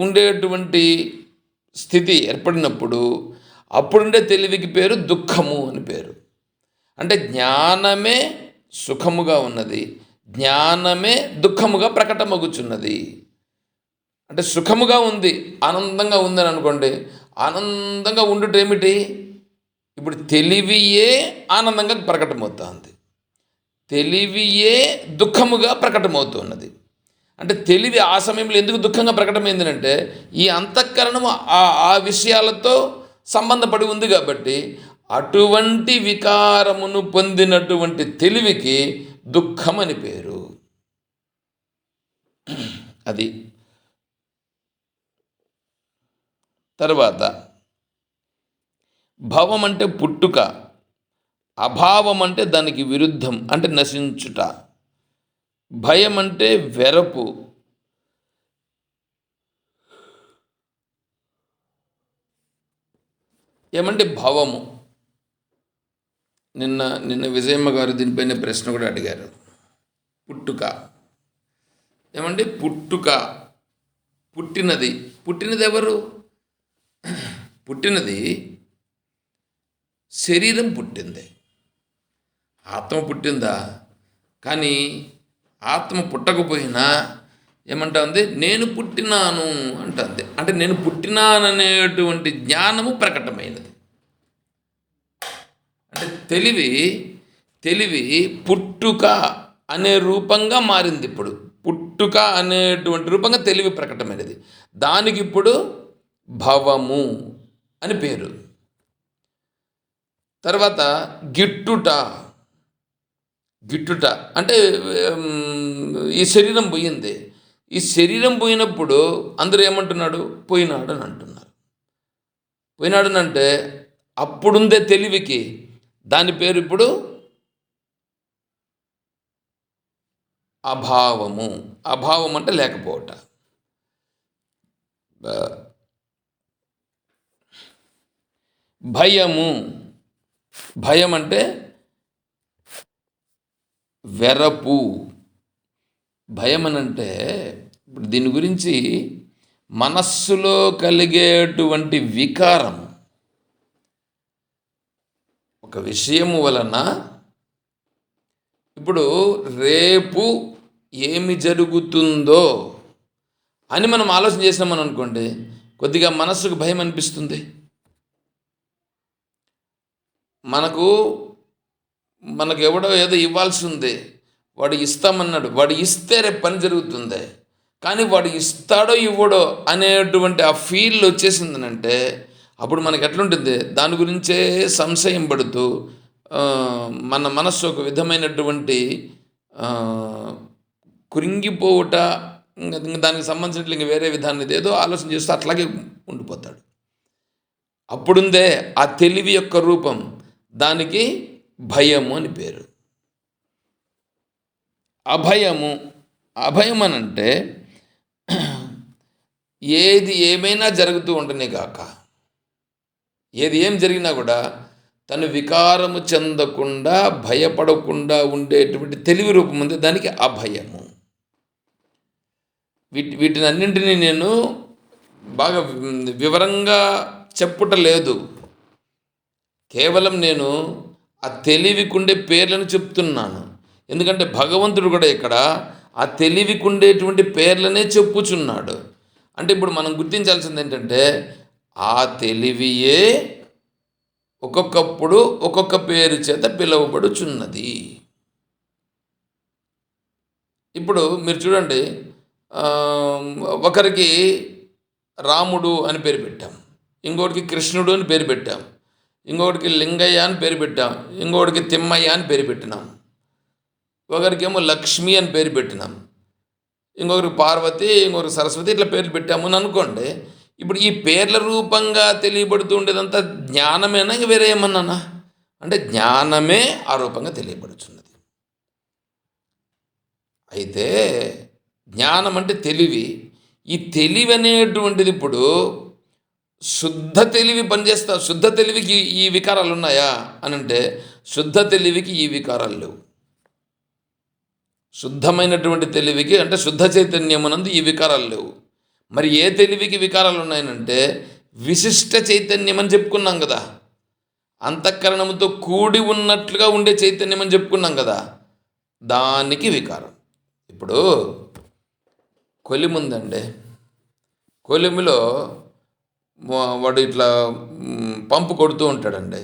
S1: ఉండేటువంటి స్థితి ఏర్పడినప్పుడు అప్పుడుండే తెలివికి పేరు దుఃఖము అని పేరు. అంటే జ్ఞానమే సుఖముగా ఉన్నది, జ్ఞానమే దుఃఖముగా ప్రకటమగుచున్నది. అంటే సుఖముగా ఉంది, ఆనందంగా ఉందని అనుకోండి, ఆనందంగా ఉండుట ఏమిటి? ఇప్పుడు తెలివియే ఆనందంగా ప్రకటమవుతుంది, తెలివియే దుఃఖముగా ప్రకటమవుతున్నది. అంటే తెలివి ఆ సమయంలో ఎందుకు దుఃఖంగా ప్రకటమైంది అంటే ఈ అంతఃకరణము ఆ విషయాలతో సంబంధపడి ఉంది కాబట్టి అటువంటి వికారమును పొందినటువంటి తెలివికి దుఃఖం అని పేరు. అది. తర్వాత భవం అంటే పుట్టుక, అభావం అంటే దానికి విరుద్ధం అంటే నశించుట, భయం అంటే వెరపు, ఏమంటే భవము. నిన్న విజయమ్మ గారు దీనిపైన ప్రశ్న కూడా అడిగారు. పుట్టుక ఏమంటే పుట్టుక, పుట్టినది ఎవరు? పుట్టినది శరీరం పుట్టింది, ఆత్మ పుట్టిందా? కానీ ఆత్మ పుట్టకపోయినా ఏమంటుంది? నేను పుట్టినాను అంటుంది. అంటే నేను పుట్టినాననేటువంటి జ్ఞానము ప్రకటమైనది. అంటే తెలివి పుట్టుక అనే రూపంగా మారింది. ఇప్పుడు పుట్టుక అనేటువంటి రూపంగా తెలివి ప్రకటమైనది. దానికి ఇప్పుడు భవము అని పేరు. తర్వాత గిట్టుట అంటే ఈ శరీరం పోయింది. ఈ శరీరం పోయినప్పుడు అందరూ ఏమంటున్నాడు? పోయినాడు అని అంటున్నారు. పోయినాడు అంటే అప్పుడుందే తెలివికి దాని పేరు ఇప్పుడు అభావము. అభావం అంటే లేకపోవట. భయం అంటే వెరపు. భయం అనంటే ఇప్పుడు దీని గురించి మనస్సులో కలిగేటువంటి వికారం, ఒక విషయము వలన ఇప్పుడు రేపు ఏమి జరుగుతుందో అని మనం ఆలోచన చేసినామని అనుకోండి, కొద్దిగా మనస్సుకు భయం అనిపిస్తుంది. మనకు ఎవడో ఏదో ఇవ్వాల్సి ఉంది, వాడు ఇస్తామన్నాడు, వాడు ఇస్తే రేపు పని జరుగుతుంది. కానీ వాడు ఇస్తాడో ఇవ్వడో అనేటువంటి ఆ ఫీల్ వచ్చేసిందనంటే అప్పుడు మనకు ఎట్లుంటుంది? దాని గురించే సంశయం పడుతూ మన మనస్సు ఒక విధమైనటువంటి కురింగిపోవుట, దానికి సంబంధించినట్లు ఇంక వేరే విధానం ఏదో ఆలోచన చేస్తూ అట్లాగే ఉండిపోతాడు. అప్పుడుందే ఆ తెలివి యొక్క రూపం, దానికి భయము అని పేరు. అభయము, అభయం అనంటే ఏది ఏమైనా జరుగుతూ ఉండనే కాక, ఏం జరిగినా కూడా తను వికారము చెందకుండా భయపడకుండా ఉండేటువంటి తెలివి రూపం ఉంది, దానికి అభయము. వీటిని అన్నింటినీ నేను బాగా వివరంగా చెప్పుట లేదు, కేవలం నేను ఆ తెలివికుండే పేర్లను చెప్తున్నాను. ఎందుకంటే భగవంతుడు కూడా ఇక్కడ ఆ తెలివికుండేటువంటి పేర్లనే చెప్పుచున్నాడు. అంటే ఇప్పుడు మనం గుర్తించాల్సింది ఏంటంటే, ఆ తెలివియే ఒక్కొక్కప్పుడు ఒక్కొక్క పేరు చేత పిలువబడుచున్నది. ఇప్పుడు మీరు చూడండి, ఒకరికి రాముడు అని పేరు పెట్టాం, ఇంకొకటికి కృష్ణుడు అని పేరు పెట్టాం, ఇంకొకటికి లింగయ్య అని పేరు పెట్టాం, ఇంకొకటికి తిమ్మయ్య అని పేరు పెట్టినాం, ఒకరికేమో లక్ష్మి అని పేరు పెట్టినాం, ఇంకొకరికి పార్వతి, ఇంకొకరికి సరస్వతి, ఇట్లా పేర్లు పెట్టాము అని అనుకోండి. ఇప్పుడు ఈ పేర్ల రూపంగా తెలియబడుతూ ఉండేదంతా జ్ఞానమేనా, ఇంక వేరే ఏమన్నానా? అంటే జ్ఞానమే ఆ రూపంగా తెలియబడుచున్నది. అయితే జ్ఞానం అంటే తెలివి. ఈ తెలివి అనేటువంటిది ఇప్పుడు శుద్ధ తెలివి పనిచేస్తా. శుద్ధ తెలివికి ఈ వికారాలు ఉన్నాయా అని అంటే, శుద్ధ తెలివికి ఈ వికారాలు లేవు. శుద్ధమైనటువంటి తెలివికి అంటే శుద్ధ చైతన్యమునందు ఈ వికారాలు లేవు. మరి ఏ తెలివికి వికారాలు ఉన్నాయనంటే, విశిష్ట చైతన్యం అని చెప్పుకున్నాం కదా, అంతఃకరణముతో కూడి ఉన్నట్లుగా ఉండే చైతన్యం అని చెప్పుకున్నాం కదా, దానికి వికారం. ఇప్పుడు కొలిమి ఉందండి, కొలిమిలో వాడు ఇట్లా పంపు కొడుతూ ఉంటాడండి.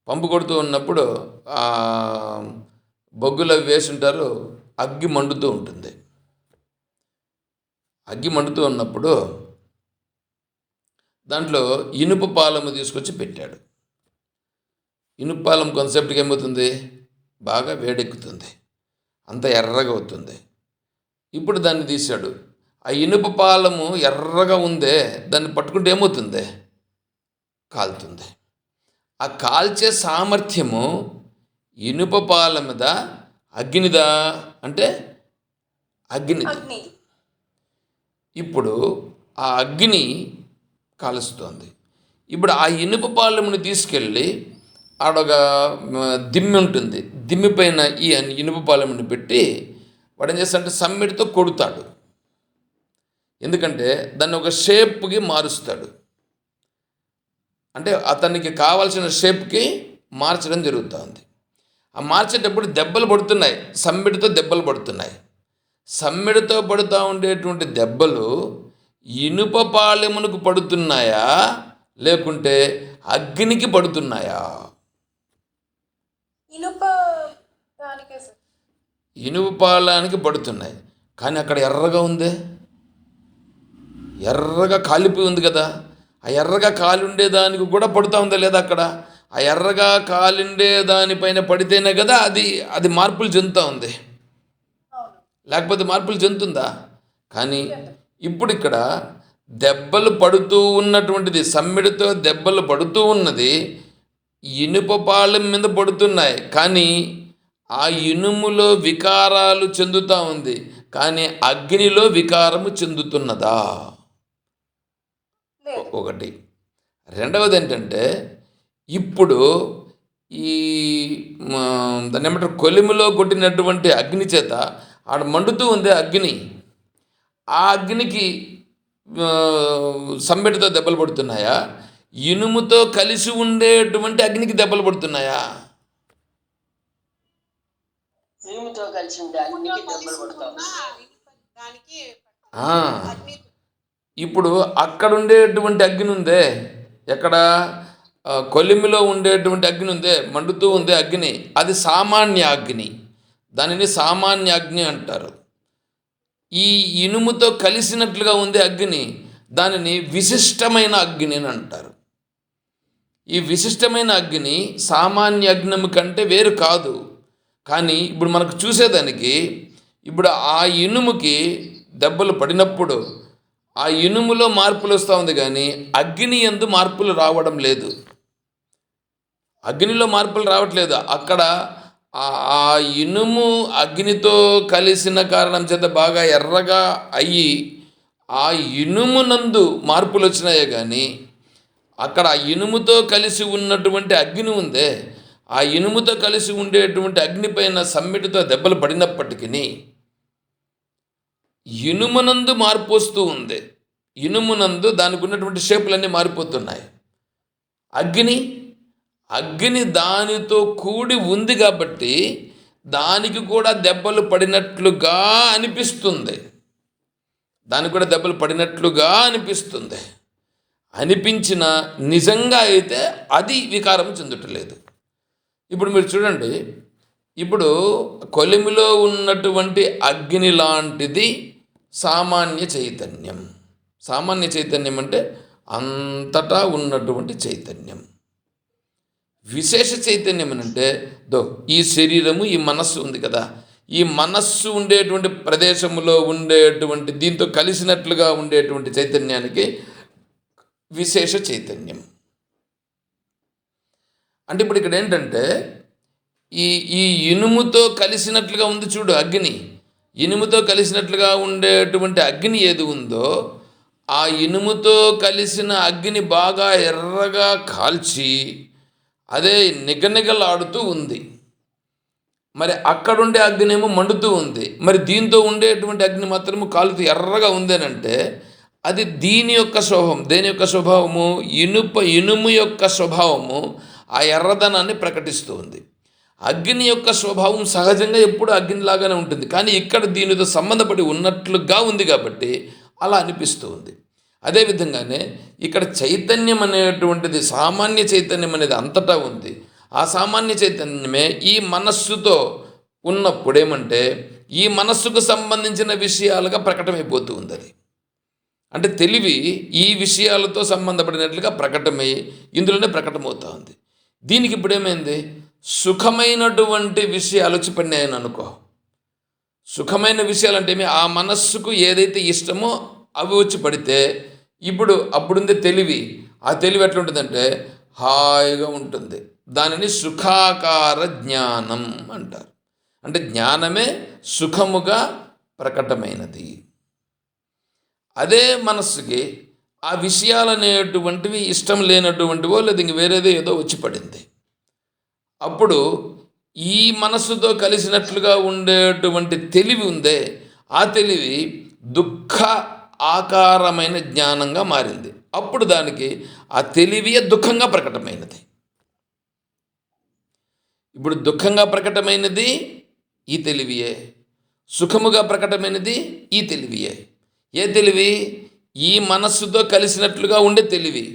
S1: పంపు కొడుతూ ఉన్నప్పుడు బొగ్గులు అవి వేసి ఉంటారు, అగ్గి మండుతూ ఉంటుంది. అగ్గి మండుతూ ఉన్నప్పుడు దాంట్లో ఇనుప పాలము తీసుకొచ్చి పెట్టాడు. ఇనుప పాలం కొంతసేపటికి ఏమవుతుంది, బాగా వేడెక్కుతుంది, అంత ఎర్రగా అవుతుంది. ఇప్పుడు దాన్ని తీశాడు, ఆ ఇనుప పాలము ఎర్రగా ఉందే, దాన్ని పట్టుకుంటే ఏమవుతుంది, కాలుతుంది. ఆ కాల్చే సామర్థ్యము ఇనుప పాల మీద, అగ్నిదా అంటే అగ్ని. ఇప్పుడు ఆ అగ్ని కాలుస్తోంది. ఇప్పుడు ఆ ఇనుప పాలముని తీసుకెళ్ళి ఆడొక దిమ్మి ఉంటుంది, దిమ్మి పైన ఈ ఇనుప పాలముని పెట్టి వాడు ఏం చేస్తాడంటే సమ్మెడితో కొడుతాడు. ఎందుకంటే దాన్ని ఒక షేప్కి మారుస్తాడు, అంటే అతనికి కావాల్సిన షేప్కి మార్చడం జరుగుతుంది. ఆ మార్చేటప్పుడు దెబ్బలు పడుతున్నాయి, సమ్మెడితో దెబ్బలు పడుతున్నాయి. సమ్మెడితో పడుతూ ఉండేటువంటి దెబ్బలు ఇనుప పాలెమునకు పడుతున్నాయా, లేకుంటే అగ్నికి పడుతున్నాయా? ఇనుప పాలానికి పడుతున్నాయి, కానీ అక్కడ ఎర్రగా ఉందే, ఎర్రగా కాలిపోయి ఉంది కదా. ఆ ఎర్రగా కాలి ఉండేదానికి కూడా పడుతూ ఉందా లేదా? అక్కడ ఆ ఎర్రగా కాలిండే దానిపైన పడితేనే కదా అది మార్పులు చెందుతూ ఉంది, లేకపోతే మార్పులు చెందుతుందా? కానీ ఇప్పుడు ఇక్కడ దెబ్బలు పడుతూ ఉన్నటువంటిది, సమ్మెడితో దెబ్బలు పడుతూ ఉన్నది ఇనుప పాలెం మీద పడుతున్నాయి, కానీ ఆ ఇనుములో వికారాలు చెందుతూ ఉంది, కానీ అగ్నిలో వికారము చెందుతున్నదా? ఒకటి. రెండవది ఏంటంటే, ఇప్పుడు ఈ దాన్ని ఏమంటారు, కొలిమిలో కొట్టినటువంటి అగ్ని చేత ఆడ మండుతూ ఉంది అగ్ని, ఆ అగ్నికి సమ్మెటితో దెబ్బలు పడుతున్నాయా, ఇనుముతో కలిసి ఉండేటువంటి అగ్నికి దెబ్బలు పడుతున్నాయా? ఇప్పుడు అక్కడ ఉండేటువంటి అగ్ని ఉందే, ఎక్కడ కొలిమిలో ఉండేటువంటి అగ్ని ఉందే, మండుతూ ఉందే అగ్ని, అది సామాన్య అగ్ని, దానిని సామాన్య అగ్ని అంటారు. ఈ ఇనుముతో కలిసినట్లుగా ఉంది అగ్ని, దానిని విశిష్టమైన అగ్ని అని అంటారు. ఈ విశిష్టమైన అగ్ని సామాన్య అగ్ని కంటే వేరు కాదు. కానీ ఇప్పుడు మనకు చూసేదానికి, ఇప్పుడు ఆ ఇనుముకి దెబ్బలు పడినప్పుడు ఆ ఇనుములో మార్పులు వస్తూ ఉంది, కానీ అగ్ని యందు మార్పులు రావడం లేదు. అగ్నిలో మార్పులు రావట్లేదు. అక్కడ ఆ ఇనుము అగ్నితో కలిసిన కారణం చేత బాగా ఎర్రగా అయ్యి ఆ ఇనుమునందు మార్పులు వచ్చినాయే కానీ అక్కడ ఆ ఇనుముతో కలిసి ఉన్నటువంటి అగ్ని ఉందే, ఆ ఇనుముతో కలిసి ఉండేటువంటి అగ్ని పైన సమ్మెటితో దెబ్బలు పడినప్పటికీ ఇనుమునందు మార్పు వస్తూ ఉంది. ఇనుమునందు దానికి ఉన్నటువంటి షేపులన్నీ మారిపోతున్నాయి. అగ్ని అగ్ని దానితో కూడి ఉంది కాబట్టి దానికి కూడా దెబ్బలు పడినట్లుగా అనిపిస్తుంది. దానికి కూడా దెబ్బలు పడినట్లుగా అనిపిస్తుంది. అనిపించిన నిజంగా అయితే అది వికారం చెందట్లేదు. ఇప్పుడు మీరు చూడండి, ఇప్పుడు కొలిమిలో ఉన్నటువంటి అగ్ని లాంటిది సామాన్య చైతన్యం. సామాన్య చైతన్యం అంటే అంతటా ఉన్నటువంటి చైతన్యం. విశేష చైతన్యం అంటే ఈ శరీరము, ఈ మనస్సు ఉంది కదా, ఈ మనస్సు ఉండేటువంటి ప్రదేశంలో ఉండేటువంటి దీంతో కలిసినట్లుగా ఉండేటువంటి చైతన్యానికి విశేష చైతన్యం. అంటే ఇప్పుడు ఇక్కడ ఏంటంటే ఈ ఈ ఇనుముతో కలిసినట్లుగా ఉంది చూడు అగ్ని. ఇనుముతో కలిసినట్లుగా ఉండేటువంటి అగ్ని ఏది ఉందో ఆ ఇనుముతో కలిసిన అగ్ని బాగా ఎర్రగా కాల్చి అదే నిగనిగలాడుతూ ఉంది. మరి అక్కడుండే అగ్ని ఏమో మండుతూ ఉంది. మరి దీంతో ఉండేటువంటి అగ్ని మాత్రము కాలుతూ ఎర్రగా ఉందేనంటే అది దీని యొక్క స్వభావం. దేని యొక్క స్వభావము? ఇనుము యొక్క స్వభావము ఆ ఎర్రదనాన్ని ప్రకటిస్తూ ఉంది. అగ్ని యొక్క స్వభావం సహజంగా ఎప్పుడు అగ్నిలాగానే ఉంటుంది, కానీ ఇక్కడ దీనితో సంబంధపడి ఉన్నట్లుగా ఉంది కాబట్టి అలా అనిపిస్తూ ఉంది. అదేవిధంగానే ఇక్కడ చైతన్యం అనేటువంటిది, సామాన్య చైతన్యం అనేది అంతటా ఉంది. ఆ సామాన్య చైతన్యమే ఈ మనస్సుతో ఉన్నప్పుడేమంటే ఈ మనస్సుకు సంబంధించిన విషయాలుగా ప్రకటమైపోతూ ఉంది. అది అంటే తెలివి ఈ విషయాలతో సంబంధపడినట్లుగా ప్రకటమై ఇందులోనే ప్రకటమవుతూ ఉంది. దీనికి ఇప్పుడేమైంది? సుఖమైనటువంటి విషయాలు వచ్చి పడినాయని అనుకో. సుఖమైన విషయాలు అంటే ఏమి? ఆ మనస్సుకు ఏదైతే ఇష్టమో అవి వచ్చి పడితే అప్పుడుంది తెలివి. ఆ తెలివి ఎట్లుంటుందంటే హాయిగా ఉంటుంది. దానిని సుఖాకార జ్ఞానం అంటారు. అంటే జ్ఞానమే సుఖముగా ప్రకటమైనది. అదే మనస్సుకి ఆ విషయాలు అనేటువంటివి ఇష్టం లేనటువంటివో లేదా ఇంక వేరేదో ఏదో వచ్చి పడింది. అప్పుడు ఈ మనస్సుతో కలిసినట్లుగా ఉండేటువంటి తెలివి ఉందే, ఆ తెలివి దుఃఖ ఆకారమైన జ్ఞానంగా మారింది. అప్పుడు దానికి ఆ తెలివియే దుఃఖంగా ప్రకటమైనది. ఇప్పుడు దుఃఖంగా ప్రకటమైనది ఈ తెలివియే, సుఖముగా ప్రకటమైనది ఈ తెలివియే. ఏ తెలివి? ఈ మనస్సుతో కలిసినట్లుగా ఉండే తెలివి.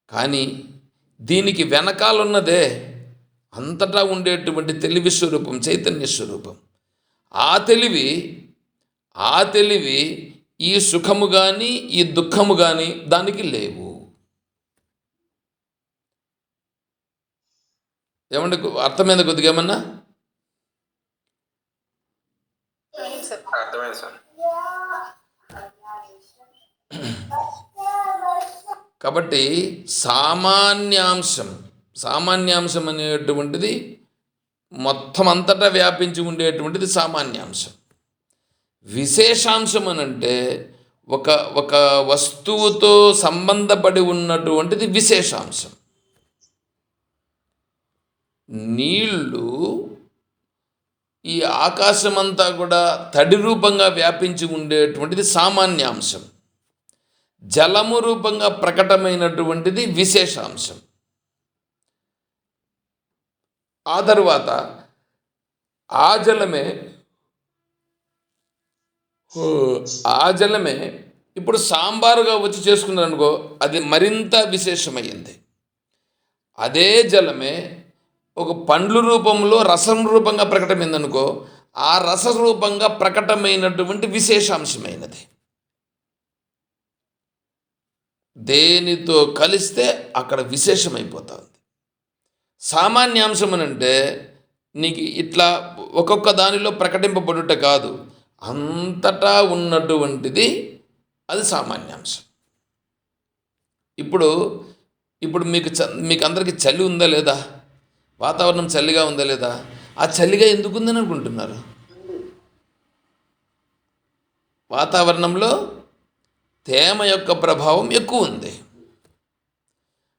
S1: కానీ దీనికి వెనకాలన్నదే అంతటా ఉండేటువంటి తెలివి స్వరూపం, చైతన్య స్వరూపం. ఆ తెలివి ఈ సుఖము కానీ ఈ దుఃఖము కానీ దానికి లేవు. ఏమంటే అర్థమైంది కొద్దిగా ఏమన్నా?
S2: అర్థమైంది సార్.
S1: కాబట్టి సామాన్యాంశం అనేటువంటిది మొత్తం అంతటా వ్యాపించి ఉండేటువంటిది సామాన్యాంశం. విశేషాంశం అనంటే ఒక వస్తువుతో సంబంధపడి ఉన్నటువంటిది విశేషాంశం. నీళ్ళు ఈ ఆకాశమంతా కూడా తడి రూపంగా వ్యాపించి ఉండేటువంటిది సామాన్యాంశం. జలము రూపంగా ప్రకటమైనటువంటిది విశేషాంశం. ఆ తరువాత ఆ జలమే ఇప్పుడు సాంబారుగా వచ్చి చేసుకున్నారనుకో, అది మరింత విశేషమైంది. అదే జలమే ఒక పండ్లు రూపంలో రసం రూపంగా ప్రకటమైందనుకో, ఆ రస రూపంగా ప్రకటమైనటువంటి విశేషాంశమైనది. దేనితో కలిస్తే అక్కడ విశేషమైపోతుంది. సామాన్యాంశం అనంటే నీకు ఇట్లా ఒక్కొక్క దానిలో ప్రకటింపబడుట కాదు, అంతటా ఉన్నటువంటిది అది సామాన్యాంశం. ఇప్పుడు ఇప్పుడు మీకు అందరికీ చలి ఉందా లేదా? వాతావరణం చలిగా ఉందా లేదా? ఆ చలిగా ఎందుకు ఉందని అనుకుంటున్నారు? వాతావరణంలో తేమ యొక్క ప్రభావం ఎక్కువ ఉంది,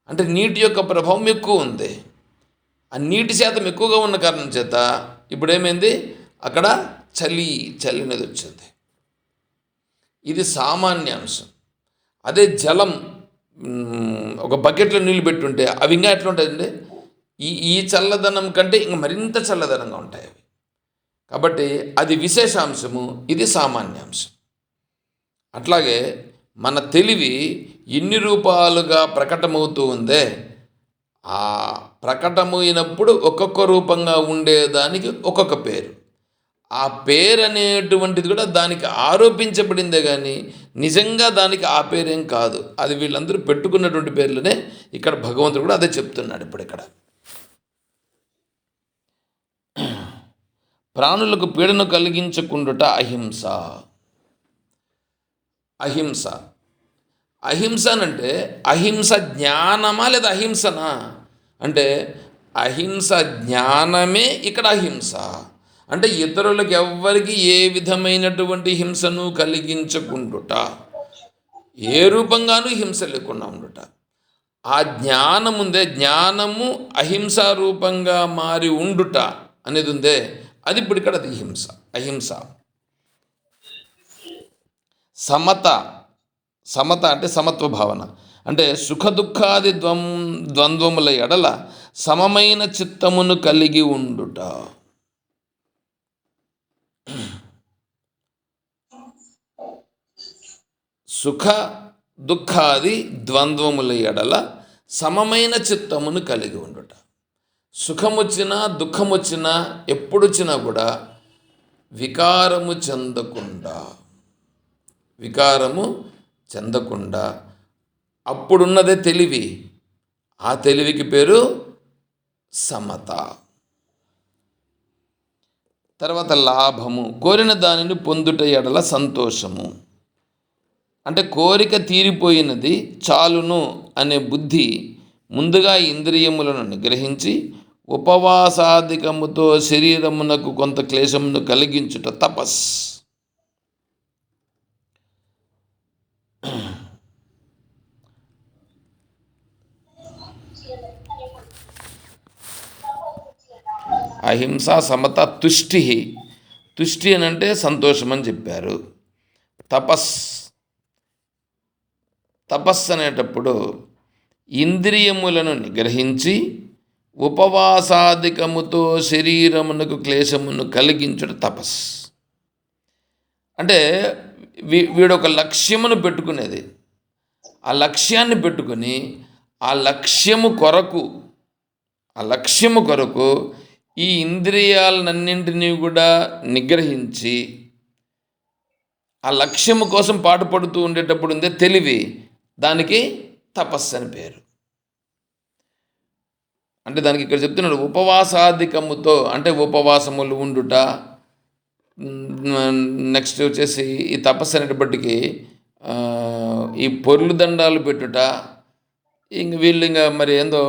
S1: అంటే నీటి యొక్క ప్రభావం ఎక్కువ ఉంది. ఆ నీటి శాతం ఎక్కువగా ఉన్న కారణం చేత ఇప్పుడు ఏమైంది, అక్కడ చలి అనేది వచ్చింది. ఇది సామాన్యాంశం. అదే జలం ఒక బకెట్లో నీళ్ళు పెట్టుంటే అవి ఇంకా ఎట్లా ఉంటాయండి? ఈ చల్లదనం కంటే ఇంక మరింత చల్లదనంగా ఉంటాయి అవి. కాబట్టి అది విశేషాంశము, ఇది సామాన్యాంశం. అట్లాగే మన తెలివి ఎన్ని రూపాలుగా ప్రకటమవుతూ ఉందే, ఆ ప్రకటమైనప్పుడు ఒక్కొక్క రూపంగా ఉండేదానికి ఒక్కొక్క పేరు. ఆ పేరు అనేటువంటిది కూడా దానికి ఆరోపించబడిందే కానీ నిజంగా దానికి ఆ పేరేం కాదు. అది వీళ్ళందరూ పెట్టుకున్నటువంటి పేర్లనే ఇక్కడ భగవంతుడు కూడా అదే చెప్తున్నాడు. ఇప్పుడు ఇక్కడ ప్రాణులకు పీడను కలిగించకుండుట అహింస. అహింస అహింస అంటే అహింస జ్ఞానమా లేదా అహింసనా అంటే అహింస జ్ఞానమే ఇక్కడ అహింస. అంటే ఇతరులకు ఎవ్వరికి ఏ విధమైనటువంటి హింసను కలిగించకుండుట, ఏ రూపంగానూ హింస లేకుండా ఉండుట. ఆ జ్ఞానం ఉందే, జ్ఞానము అహింసా రూపంగా మారి ఉండుట అనేది ఉందే, అది ఇప్పుడు ఇక్కడ అది అహింస. సమత అంటే సమత్వ భావన, అంటే సుఖ దుఃఖాది ద్వంద్వముల ఎడల సమమైన చిత్తమును కలిగి ఉండుట. సుఖ దుఃఖాది ద్వంద్వముల ఎడల సమమైన చిత్తమును కలిగి ఉండుట. సుఖమొచ్చినా దుఃఖమొచ్చినా ఎప్పుడొచ్చినా కూడా వికారము చెందకుండా అప్పుడున్నదే తెలివి. ఆ తెలివికి పేరు సమత. తర్వాత లాభము, కోరిన దానిని పొందుట ఎడల సంతోషము. అంటే కోరిక తీరిపోయినది చాలును అనే బుద్ధి ముందుగా ఇంద్రియములను నిగ్రహించి ఉపవాసాధికముతో శరీరమునకు కొంత క్లేశమును కలిగించుట తపస్. అహింస, సమత, తుష్టి అని అంటే సంతోషం అని చెప్పారు. తపస్సు అనేటప్పుడు ఇంద్రియములను నిగ్రహించి ఉపవాసాధికముతో శరీరమునకు క్లేశమును కలిగించుట తపస్సు. అంటే వీడు ఒక లక్ష్యమును పెట్టుకునేది, ఆ లక్ష్యాన్ని పెట్టుకుని ఆ లక్ష్యము కొరకు ఈ ఇంద్రియాలన్నింటినీ కూడా నిగ్రహించి ఆ లక్ష్యము కోసం పాటుపడుతూ ఉండేటప్పుడు ఉందే తెలివి, దానికి తపస్సు అని పేరు. అంటే దానికి ఇక్కడ చెప్తున్నాడు ఉపవాసాధికముతో, అంటే ఉపవాసములు ఉండుట. నెక్స్ట్ వచ్చేసి ఈ తపస్సు అనేటప్పటికీ ఈ పొర్లు దండాలు పెట్టుట. ఇంక వీళ్ళు ఇంకా మరి ఏందో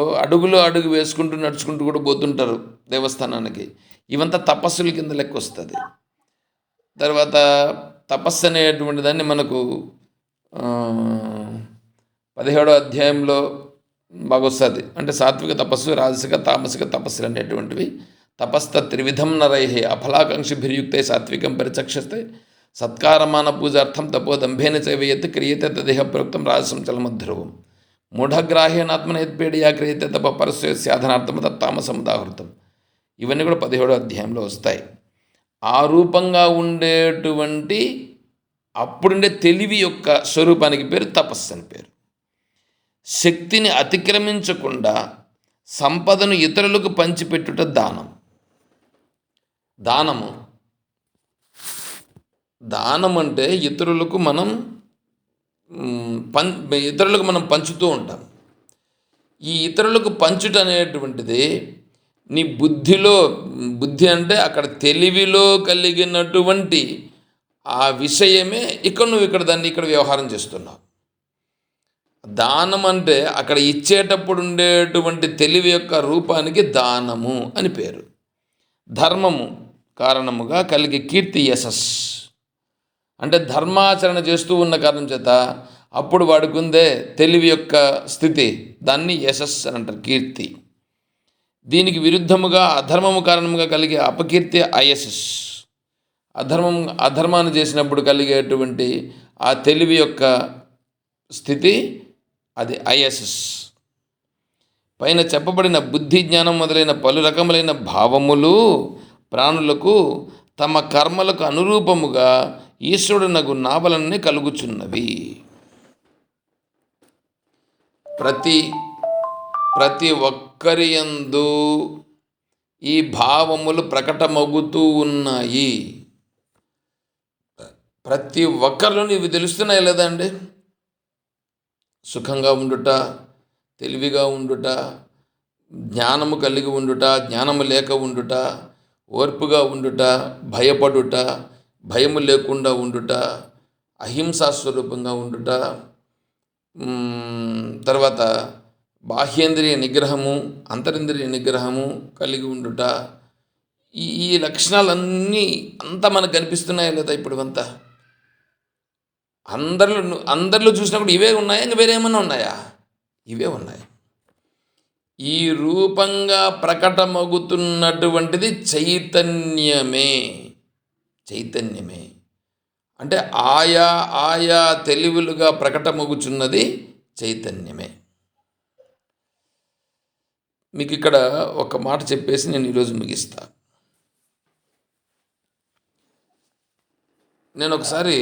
S1: అడుగు వేసుకుంటూ నడుచుకుంటూ కూడా పోతుంటారు దేవస్థానానికి. ఇవంతా తపస్సుల కింద లెక్క వస్తుంది. తర్వాత తపస్సు అనేటువంటి దాన్ని మనకు 17వ అధ్యాయంలో బాగా వస్తుంది. అంటే సాత్విక తపస్సు, రాజసిక, తామసిక తపస్సులు అనేటువంటివి. తపస్త త్రివిధం నరైహే అఫలాకాంక్షిభిర్యుక్తే సాత్వికం పరిచక్షస్తే సత్కారమాన పూజార్థం తపోదంభేన చైవయత్ క్రియతే తదేహ ప్రోక్తం రాజసం చలమధ్రువం మూఢగ్రాహ్యనాత్మన యత్పేడియా క్రియతే తప పరస్య సాధనార్థం తత్తామసముదాహృతం. ఇవన్నీ కూడా 17వ అధ్యాయంలో వస్తాయి. ఆ రూపంగా ఉండేటువంటి అప్పుడుండే తెలివి యొక్క స్వరూపానికి పేరు తపస్సు అని పేరు. శక్తిని అతిక్రమించకుండా సంపదను ఇతరులకు పంచిపెట్టుట దానం అంటే ఇతరులకు మనం పంచుతూ ఉంటాం. ఈ ఇతరులకు పంచుట అనేటువంటిది నీ బుద్ధి అంటే అక్కడ తెలివిలో కలిగినటువంటి ఆ విషయమే ఇక్కడ నువ్వు దాన్ని వ్యవహారం చేస్తున్నావు. దానం అంటే అక్కడ ఇచ్చేటప్పుడు ఉండేటువంటి తెలివి యొక్క రూపానికి దానము అని పేరు. ధర్మము కారణముగా కలిగే కీర్తి యశస్ అంటే ధర్మాచరణ చేస్తూ ఉన్న కారణం చేత అప్పుడు వాడుకుందే తెలివి యొక్క స్థితి, దాన్ని యశస్ అని అంటారు, కీర్తి. దీనికి విరుద్ధముగా అధర్మము కారణముగా కలిగే అపకీర్తి అయశస్. అధర్మాన్ని చేసినప్పుడు కలిగేటువంటి ఆ తెలివి యొక్క స్థితి అది అయశస్. పైన చెప్పబడిన బుద్ధి జ్ఞానం మొదలైన పలు రకములైన భావములు ప్రాణులకు తమ కర్మలకు అనురూపముగా ఈశ్వరునకు నావలనే కలుగుచున్నవి. ప్రతి ఒక్కరి యందు ఈ భావములు ప్రకటమగుతూ ఉన్నాయి. ప్రతి ఒక్కరిలోనూ ఇవి తెలుస్తున్నాయి లేదా అండి? సుఖంగా ఉండుట, తెలివిగా ఉండుట, జ్ఞానము కలిగి ఉండుట, జ్ఞానము లేక ఉండుట, ఓర్పుగా ఉండుట, భయపడుట, భయము లేకుండా ఉండుట, అహింసా స్వరూపంగా ఉండుట, తర్వాత బాహ్యేంద్రియ నిగ్రహము, అంతరింద్రియ నిగ్రహము కలిగి ఉండుట, ఈ లక్షణాలన్నీ అంతా మనకు కనిపిస్తున్నాయా లేదా? ఇప్పుడు అంతా అందరిలో చూసినప్పుడు ఇవే ఉన్నాయా? ఇంకా వేరే ఏమైనా ఉన్నాయా? ఇవే ఉన్నాయి. ఈ రూపంగా ప్రకటమగుతున్నటువంటిది చైతన్యమే. అంటే ఆయా తెలివులుగా ప్రకటమగుచున్నది చైతన్యమే. మీకు ఇక్కడ ఒక మాట చెప్పేసి నేను ఈరోజు ముగిస్తా. నేను ఒకసారి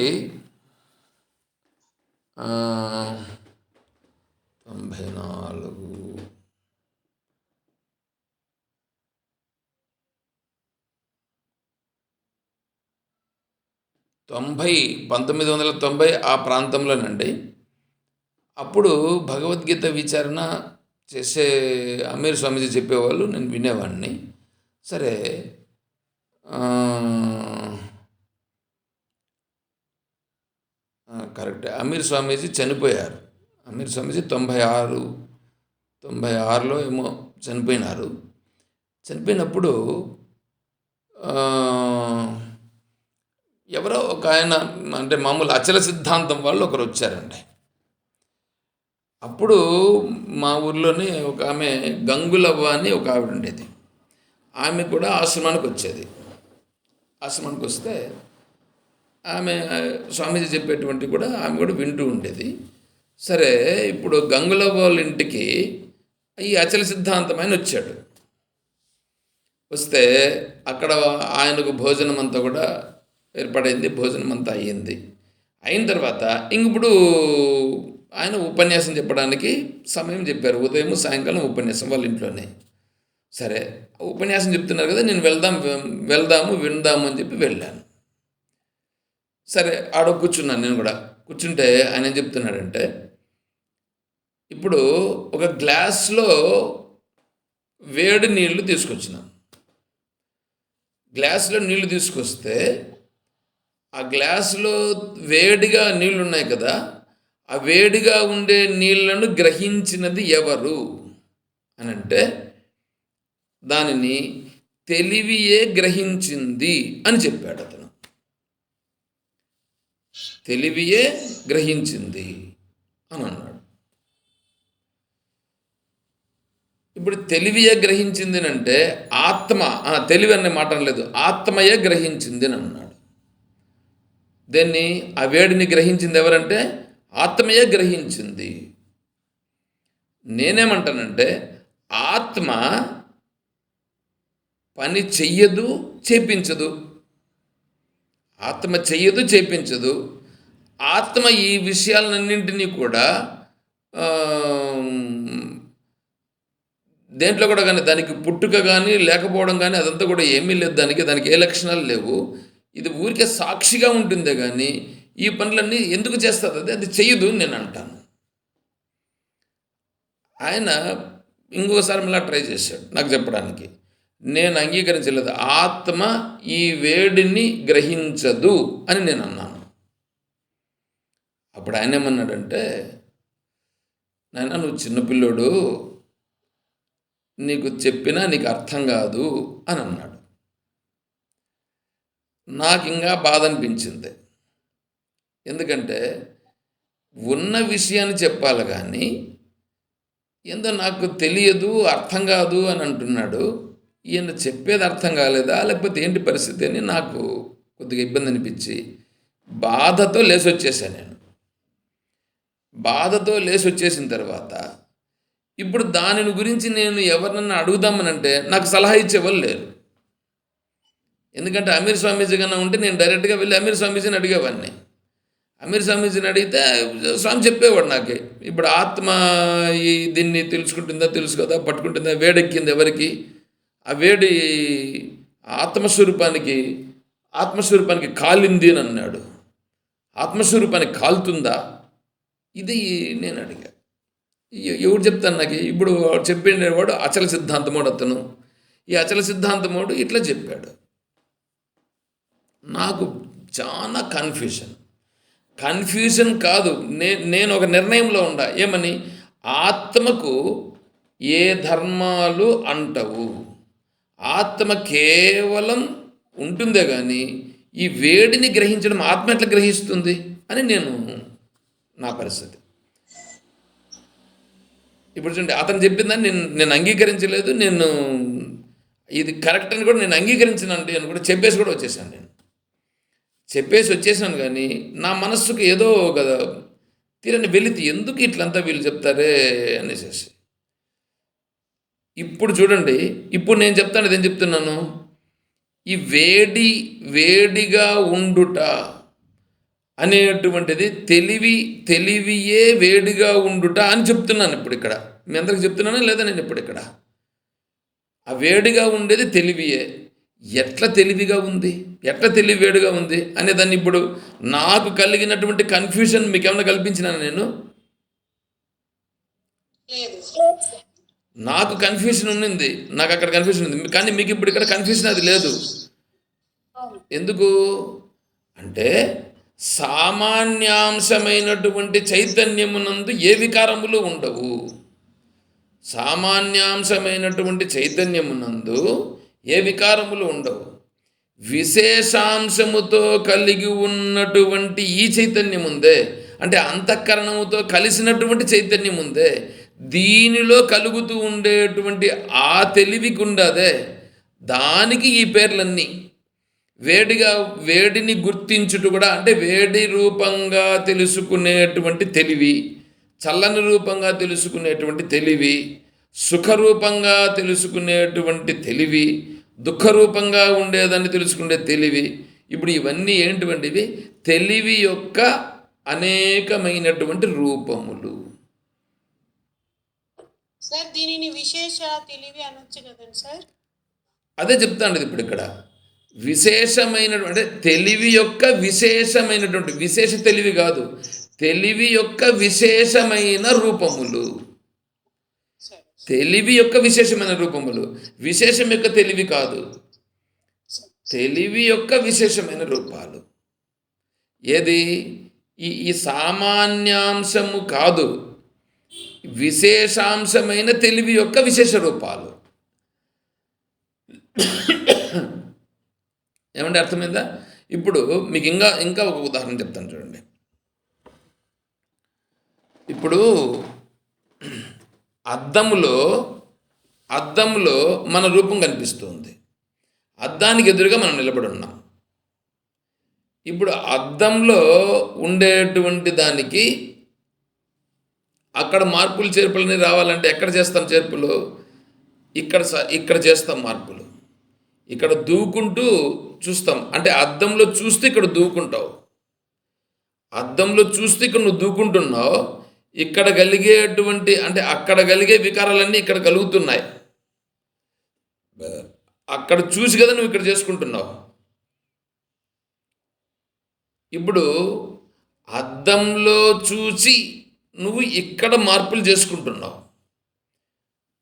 S1: 1990 ఆ ప్రాంతంలోనండి. అప్పుడు భగవద్గీత విచారణ చేసే అమీర్ స్వామీజీ చెప్పేవాళ్ళు, నేను వినేవాడిని. సరే, కరెక్టే, అమీర్ స్వామీజీ చనిపోయారు. అమీర్ స్వామీజీ 96లో ఏమో చనిపోయినారు. చనిపోయినప్పుడు ఎవరో ఒక ఆయన, అంటే మామూలు అచల సిద్ధాంతం వాళ్ళు ఒకరు వచ్చారండి. అప్పుడు మా ఊర్లోనే ఒక ఆమె గంగులవ్వ అని ఒక ఆవిడ ఉండేది. ఆమె కూడా ఆశ్రమానికి వచ్చేది. ఆశ్రమానికి వస్తే ఆమె స్వామీజీ చెప్పేటువంటి కూడా ఆమె కూడా వింటూ ఉండేది. సరే, ఇప్పుడు గంగులవ్వ వాళ్ళ ఇంటికి ఈ అచల సిద్ధాంతం ఆయన వచ్చాడు. వస్తే అక్కడ ఆయనకు భోజనం అంతా కూడా ఏర్పడైంది. భోజనం అంతా అయ్యింది. అయిన తర్వాత ఇప్పుడు ఆయన ఉపన్యాసం చెప్పడానికి సమయం చెప్పారు. ఉదయం సాయంకాలం ఉపన్యాసం వాళ్ళ ఇంట్లోనే. సరే, ఉపన్యాసం చెప్తున్నారు కదా, నేను విందాము అని చెప్పి వెళ్ళాను. సరే, ఆడ కూర్చున్నాను. నేను కూడా కూర్చుంటే ఆయన ఏం చెప్తున్నాడంటే, ఇప్పుడు ఒక గ్లాస్లో వేడి నీళ్లు తీసుకొచ్చినాం. గ్లాసులో నీళ్లు తీసుకొస్తే ఆ గ్లాసులో వేడిగా నీళ్ళు ఉన్నాయి కదా, ఆ వేడిగా ఉండే నీళ్లను గ్రహించినది ఎవరు అని అంటే, దానిని తెలివియే గ్రహించింది అని చెప్పాడు అతను. తెలివియే గ్రహించింది అని అన్నాడు. ఇప్పుడు తెలివియే గ్రహించింది అంటే ఆత్మ, తెలివి అనే మాట అనలేదు, ఆత్మయే గ్రహించింది అని అన్నాడు. దీన్ని, ఆ వేడిని గ్రహించింది ఎవరంటే ఆత్మయే గ్రహించింది. నేనేమంటానంటే, ఆత్మ పని చెయ్యదు, చేపించదు. ఆత్మ చెయ్యదు, చేపించదు. ఆత్మ ఈ విషయాలన్నింటినీ కూడా దేంట్లో కూడా కానీ, దానికి పుట్టుక కానీ లేకపోవడం కానీ అదంతా కూడా ఏమీ లేదు. దానికి ఏ లక్షణాలు లేవు. ఇది ఊరికే సాక్షిగా ఉంటుందే కానీ ఈ పనులన్నీ ఎందుకు చేస్తుంది? అది చెయ్యదు అని నేను అంటాను. ఆయన ఇంకొకసారి మళ్ళీ ట్రై చేశాడు నాకు చెప్పడానికి. నేను అంగీకరించలేదు. ఆత్మ ఈ వేడిని గ్రహించదు అని నేను అన్నాను. అప్పుడు ఆయన ఏమన్నాడంటే, నాయనా నువ్వు చిన్నపిల్లోడు, నీకు చెప్పినా నీకు అర్థం కాదు అని అన్నాడు. నాకు ఇంకా బాధ అనిపించింది. ఎందుకంటే ఉన్న విషయాన్ని చెప్పాలి కానీ ఏందో నాకు తెలియదు, అర్థం కాదు అని అంటున్నాడు. ఈయన చెప్పేది అర్థం కాలేదా లేకపోతే ఏంటి పరిస్థితి అని నాకు కొద్దిగా ఇబ్బంది అనిపించి బాధతో లేచి వచ్చేసాను నేను. బాధతో లేచి వచ్చేసిన తర్వాత ఇప్పుడు దానిని గురించి నేను ఎవరినన్నా అడుగుదామనంటే నాకు సలహా ఇచ్చేవాళ్ళు లేరు. ఎందుకంటే అమీర్ స్వామీజీ కన్నా ఉంటే నేను డైరెక్ట్గా వెళ్ళి అమీర్ స్వామీజీని అడిగేవాడిని. అమీర్ స్వామీజీని అడిగితే స్వామి చెప్పేవాడు నాకే. ఇప్పుడు ఆత్మ దీన్ని తెలుసుకుంటుందా, తెలుసు కదా, పట్టుకుంటుందా, వేడెక్కింది ఎవరికి, ఆ వేడి ఆత్మస్వరూపానికి కాలింది అని అన్నాడు. ఆత్మస్వరూపానికి కాలుతుందా, ఇది నేను అడిగా. ఎవరు చెప్తాను నాకు? ఇప్పుడు చెప్పేవాడు అచల సిద్ధాంతమోడు అతను. ఈ అచల సిద్ధాంతమోడు ఇట్లా చెప్పాడు. నాకు చాలా కన్ఫ్యూజన్ కాదు, నేను ఒక నిర్ణయంలో ఉండా. ఏమని? ఆత్మకు ఏ ధర్మాలు అంటవు, ఆత్మ కేవలం ఉంటుందే కానీ ఈ వేడిని గ్రహించడం ఆత్మ ఎట్లా గ్రహిస్తుంది అని నా పరిస్థితి. ఇప్పుడు చూడండి, అతను చెప్పిందని నేను అంగీకరించలేదు. నేను ఇది కరెక్ట్ అని కూడా నేను అంగీకరించినండి అని కూడా చెప్పేసి కూడా వచ్చేసాను. నేను చెప్పేసి వచ్చేసాను కానీ నా మనస్సుకు ఏదో కదా తీరని వెలితి, ఎందుకు ఇట్లంతా వీళ్ళు చెప్తారే అనేసి. ఇప్పుడు చూడండి, ఇప్పుడు నేను చెప్తాను, ఇదేం చెప్తున్నాను, ఈ వేడిగా ఉండుట అనేటువంటిది తెలివియే వేడిగా ఉండుట అని చెప్తున్నాను. ఇప్పుడు ఇక్కడ మీ అందరికి చెప్తున్నానా లేదా? నేను ఇప్పుడు ఇక్కడ ఆ వేడిగా ఉండేది తెలివియే. ఎట్లా తెలివిగా ఉంది, ఎట్లా తెలివి వేడిగా ఉంది అనే దాన్ని ఇప్పుడు నాకు కలిగినటువంటి కన్ఫ్యూజన్ మీకు ఏమైనా కల్పించినాను నేను? నాకు కన్ఫ్యూజన్ ఉన్నింది, నాకు అక్కడ కన్ఫ్యూజన్ ఉంది, కానీ మీకు ఇప్పుడు ఇక్కడ కన్ఫ్యూజన్ అది లేదు. ఎందుకు అంటే సామాన్యాంశమైనటువంటి చైతన్యమునందు ఏ వికారములు ఉండవు. సామాన్యాంశమైనటువంటి చైతన్యమునందు ఏ వికారములు ఉండవు. విశేషాంశముతో కలిగి ఉన్నటువంటి ఈ చైతన్యం ఉందే, అంటే అంతఃకరణముతో కలిసినటువంటి చైతన్యం ఉందే, దీనిలో కలుగుతూ ఉండేటువంటి ఆ తెలివికి ఉండదే, దానికి ఈ పేర్లన్నీ. వేడిని గుర్తించుట కూడా, అంటే వేడి రూపంగా తెలుసుకునేటువంటి తెలివి, చల్లని రూపంగా తెలుసుకునేటువంటి తెలివి, సుఖరూపంగా తెలుసుకునేటువంటి తెలివి, దుఃఖరూపంగా ఉండేదాన్ని తెలుసుకునే తెలివి. ఇప్పుడు ఇవన్నీ ఏంటివంటివి? తెలివి యొక్క అనేకమైనటువంటి రూపములు.
S2: సార్ దీనిని విశేష తెలివి అనొచ్చు కదండి సార్?
S1: అదే చెప్తాండి ఇప్పుడు ఇక్కడ. విశేషమైనటువంటి తెలివి యొక్క విశేషమైనటువంటి, విశేష తెలివి కాదు, తెలివి యొక్క విశేషమైన రూపములు. తెలివి యొక్క విశేషమైన రూపములు, విశేషం యొక్క తెలివి కాదు, తెలివి యొక్క విశేషమైన రూపాలు. ఏది? ఈ సామాన్యాంశము కాదు, విశేషాంశమైన తెలివి యొక్క విశేష రూపాలు. ఏమంటే అర్థమైందా? ఇప్పుడు మీకు ఇంకా ఒక ఉదాహరణ చెప్తాను చూడండి. ఇప్పుడు అద్దంలో మన రూపం కనిపిస్తుంది. అద్దానికి ఎదురుగా మనం నిలబడి ఉన్నాం. ఇప్పుడు అద్దంలో ఉండేటువంటి దానికి అక్కడ మార్పులు చేర్పులని రావాలంటే ఎక్కడ చేస్తాం చేర్పులు? ఇక్కడ చేస్తాం మార్పులు. ఇక్కడ దూకుంటూ చూస్తాం, అంటే అద్దంలో చూస్తే ఇక్కడ దూకుంటావు, అద్దంలో చూస్తే ఇక్కడ నువ్వు దూకుంటున్నావు. ఇక్కడ కలిగేటువంటి, అంటే అక్కడ కలిగే వికారాలన్నీ ఇక్కడ కలుగుతున్నాయి. అక్కడ చూసి కదా నువ్వు ఇక్కడ చేసుకుంటున్నావు. ఇప్పుడు అద్దంలో చూసి నువ్వు ఇక్కడ మార్పులు చేసుకుంటున్నావు.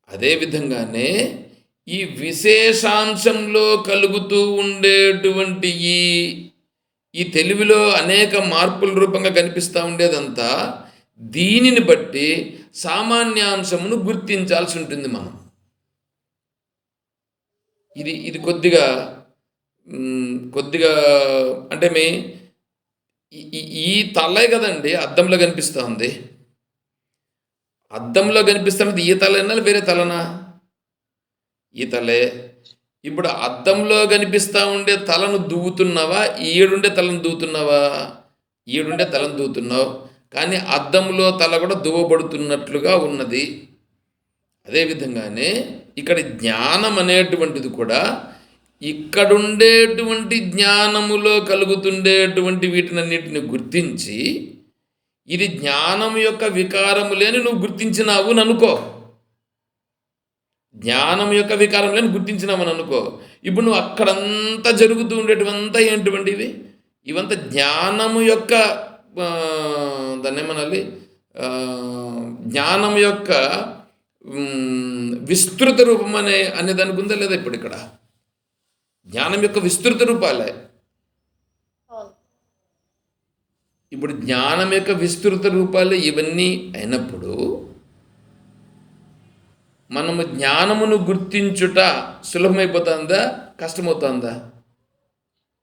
S1: అదేవిధంగానే ఈ విశేషాంశంలో కలుగుతూ ఉండేటువంటి ఈ తెలివిలో అనేక మార్పుల రూపంగా కనిపిస్తూ ఉండేదంతా దీనిని బట్టి సామాన్యాంశమును గుర్తించాల్సి ఉంటుంది మనం. ఇది కొద్దిగా కొద్దిగా అంటే ఈ తలే కదండి అద్దంలో కనిపిస్తూ ఉంది. అద్దంలో కనిపిస్తున్నది ఈ తలైనా వేరే తలనా? ఈ తలే. ఇప్పుడు అద్దంలో కనిపిస్తూ ఉండే తలను దువ్వుతున్నావా, ఈడుండే తలను దువ్వుతున్నావా? ఈడుండే తలను దువ్వుతున్నావు, కానీ అద్దంలో తల కూడా దువ్వబడుతున్నట్లుగా ఉన్నది. అదేవిధంగానే ఇక్కడ జ్ఞానం అనేటువంటిది కూడా ఇక్కడుండేటువంటి జ్ఞానములో కలుగుతుండేటువంటి వీటినన్నిటిని గుర్తించి ఇది జ్ఞానం యొక్క వికారములేని నువ్వు గుర్తించినావు అని అనుకో. జ్ఞానం యొక్క వికారం లేని గుర్తించినామని అనుకో. ఇప్పుడు నువ్వు అక్కడంతా జరుగుతూ ఉండేటివంతా ఏంటివంటివి? ఇవంతా జ్ఞానము యొక్క దాన్ని ఏమనాలి, జ్ఞానం యొక్క విస్తృత రూపం అనే దానికి ఉందా లేదా? ఇప్పుడు ఇక్కడ జ్ఞానం యొక్క విస్తృత రూపాలే. ఇప్పుడు జ్ఞానం యొక్క విస్తృత రూపాలు ఇవన్నీ అయినప్పుడు మనము జ్ఞానమును గుర్తించుట సులభమైపోతుందా, కష్టమవుతుందా?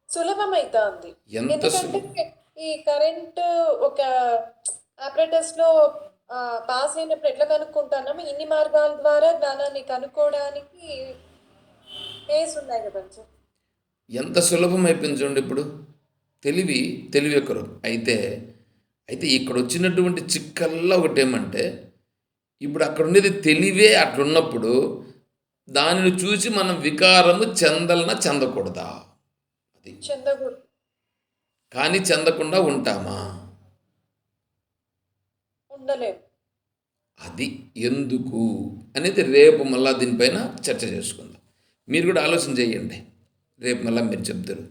S2: సులభమైతుంది.
S1: ఎంత
S2: ఎందుకంటే ఈ కరెంట్ ఒక ఆపరేటర్స్ లో పాస్ అయినప్పుడు ఎట్లా కనుక్కుంటున్నాము, ఇన్ని మార్గాల ద్వారా జ్ఞానాన్ని కనుక్కోవడానికి కేసు ఉన్నాయి కదా సార్.
S1: ఎంత సులభం అయిపోయింది చూడండి. ఇప్పుడు తెలివి యొక్క రూపం. అయితే ఇక్కడ వచ్చినటువంటి చిక్కల్లా ఒకటేమంటే, ఇప్పుడు అక్కడ ఉండేది తెలివే అట్లున్నప్పుడు దానిని చూసి మనం వికారము చెందకూడదా? అది
S2: చెందకూడదు.
S1: కానీ చెందకుండా ఉంటామా?
S2: ఉండలేము.
S1: అది ఎందుకు అనేది రేపు మళ్ళా దీనిపైన చర్చ చేసుకుందాం. మీరు కూడా ఆలోచన చేయండి. రేపు మళ్ళీ మీరు చెప్తారు.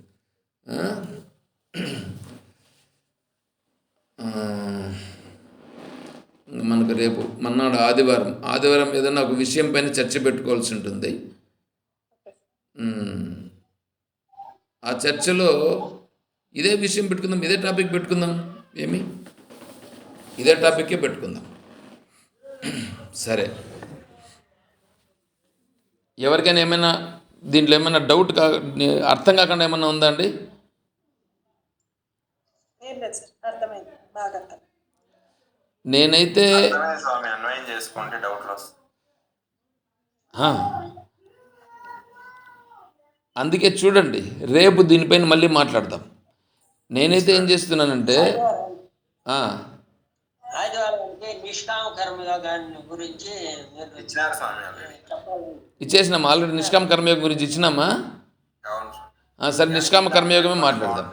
S1: మనకు రేపు మన్నాడు ఆదివారం ఏదైనా ఒక విషయం పైన చర్చ పెట్టుకోవాల్సి ఉంటుంది. ఆ చర్చలో ఇదే విషయం పెట్టుకుందాం, ఇదే టాపిక్ పెట్టుకుందాం. ఇదే టాపిక్కే పెట్టుకుందాం. సరే, ఎవరికైనా ఏమైనా దీంట్లో ఏమైనా డౌట్ అర్థం కాకుండా ఏమైనా ఉందా అండి?
S2: అర్థమైంది, బాగా అర్థం.
S1: నేనైతే అందుకే చూడండి, రేపు దీనిపైన మళ్ళీ మాట్లాడదాం. నేనైతే ఏం చేస్తున్నానంటే
S3: నిష్కామ కర్మయోగాన్ని గురించి
S1: ఇచ్చేసినామా ఆల్రెడీ. నిష్కామ కర్మయోగం గురించి ఇచ్చినామా? సరే, నిష్కామ కర్మయోగమే మాట్లాడదాం.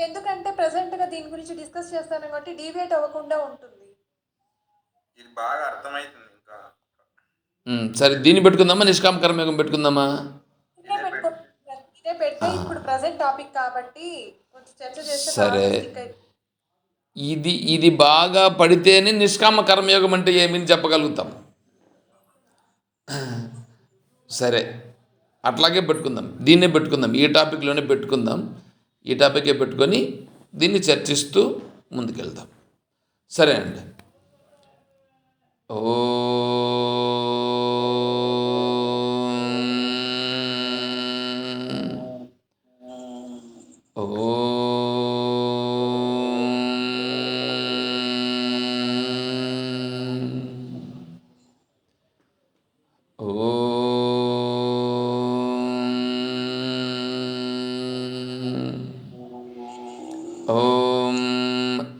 S2: ఎందుకంటే ప్రెసెంట్ గా దీని గురించి డిస్కస్ చేస్తాను కాబట్టి డీవియేట్ అవ్వకుండా ఉంటుంది.
S4: ఇది బాగా అర్థమైతుంది. ఇంకా
S1: సరే, దీన్ని పెట్టుకుందామా, నిష్కామ కర్మయోగం పెట్టుకుందామా?
S2: ఇదే పెడితే ఇప్పుడు ప్రెసెంట్ టాపిక్ కాబట్టి చర్చ చేస్తే
S1: సరే, ఇది బాగా పడితేనే నిష్కామ కర్మయోగం అంటే ఏమని చెప్పగలుగుతాం. సరే, అట్లాగే పెట్టుకుందాం. దీన్నే పెట్టుకుందాం, ఈ టాపిక్లోనే పెట్టుకుందాం. ఈ టాపికే పెట్టుకొని దీన్ని చర్చిస్తూ ముందుకెళ్దాం. సరే అండి. ఓం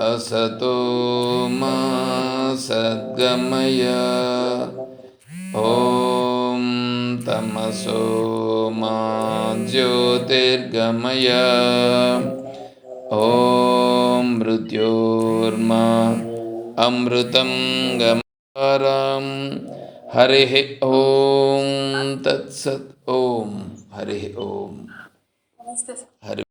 S1: అసతో మా సద్గమయ, ఓం తమసో మా జ్యోతిర్గమయ, ఓం మృత్యోర్మా అమృతం గమరం. హరి ఓం తత్సత్. ఓం హరి ఓం హరి.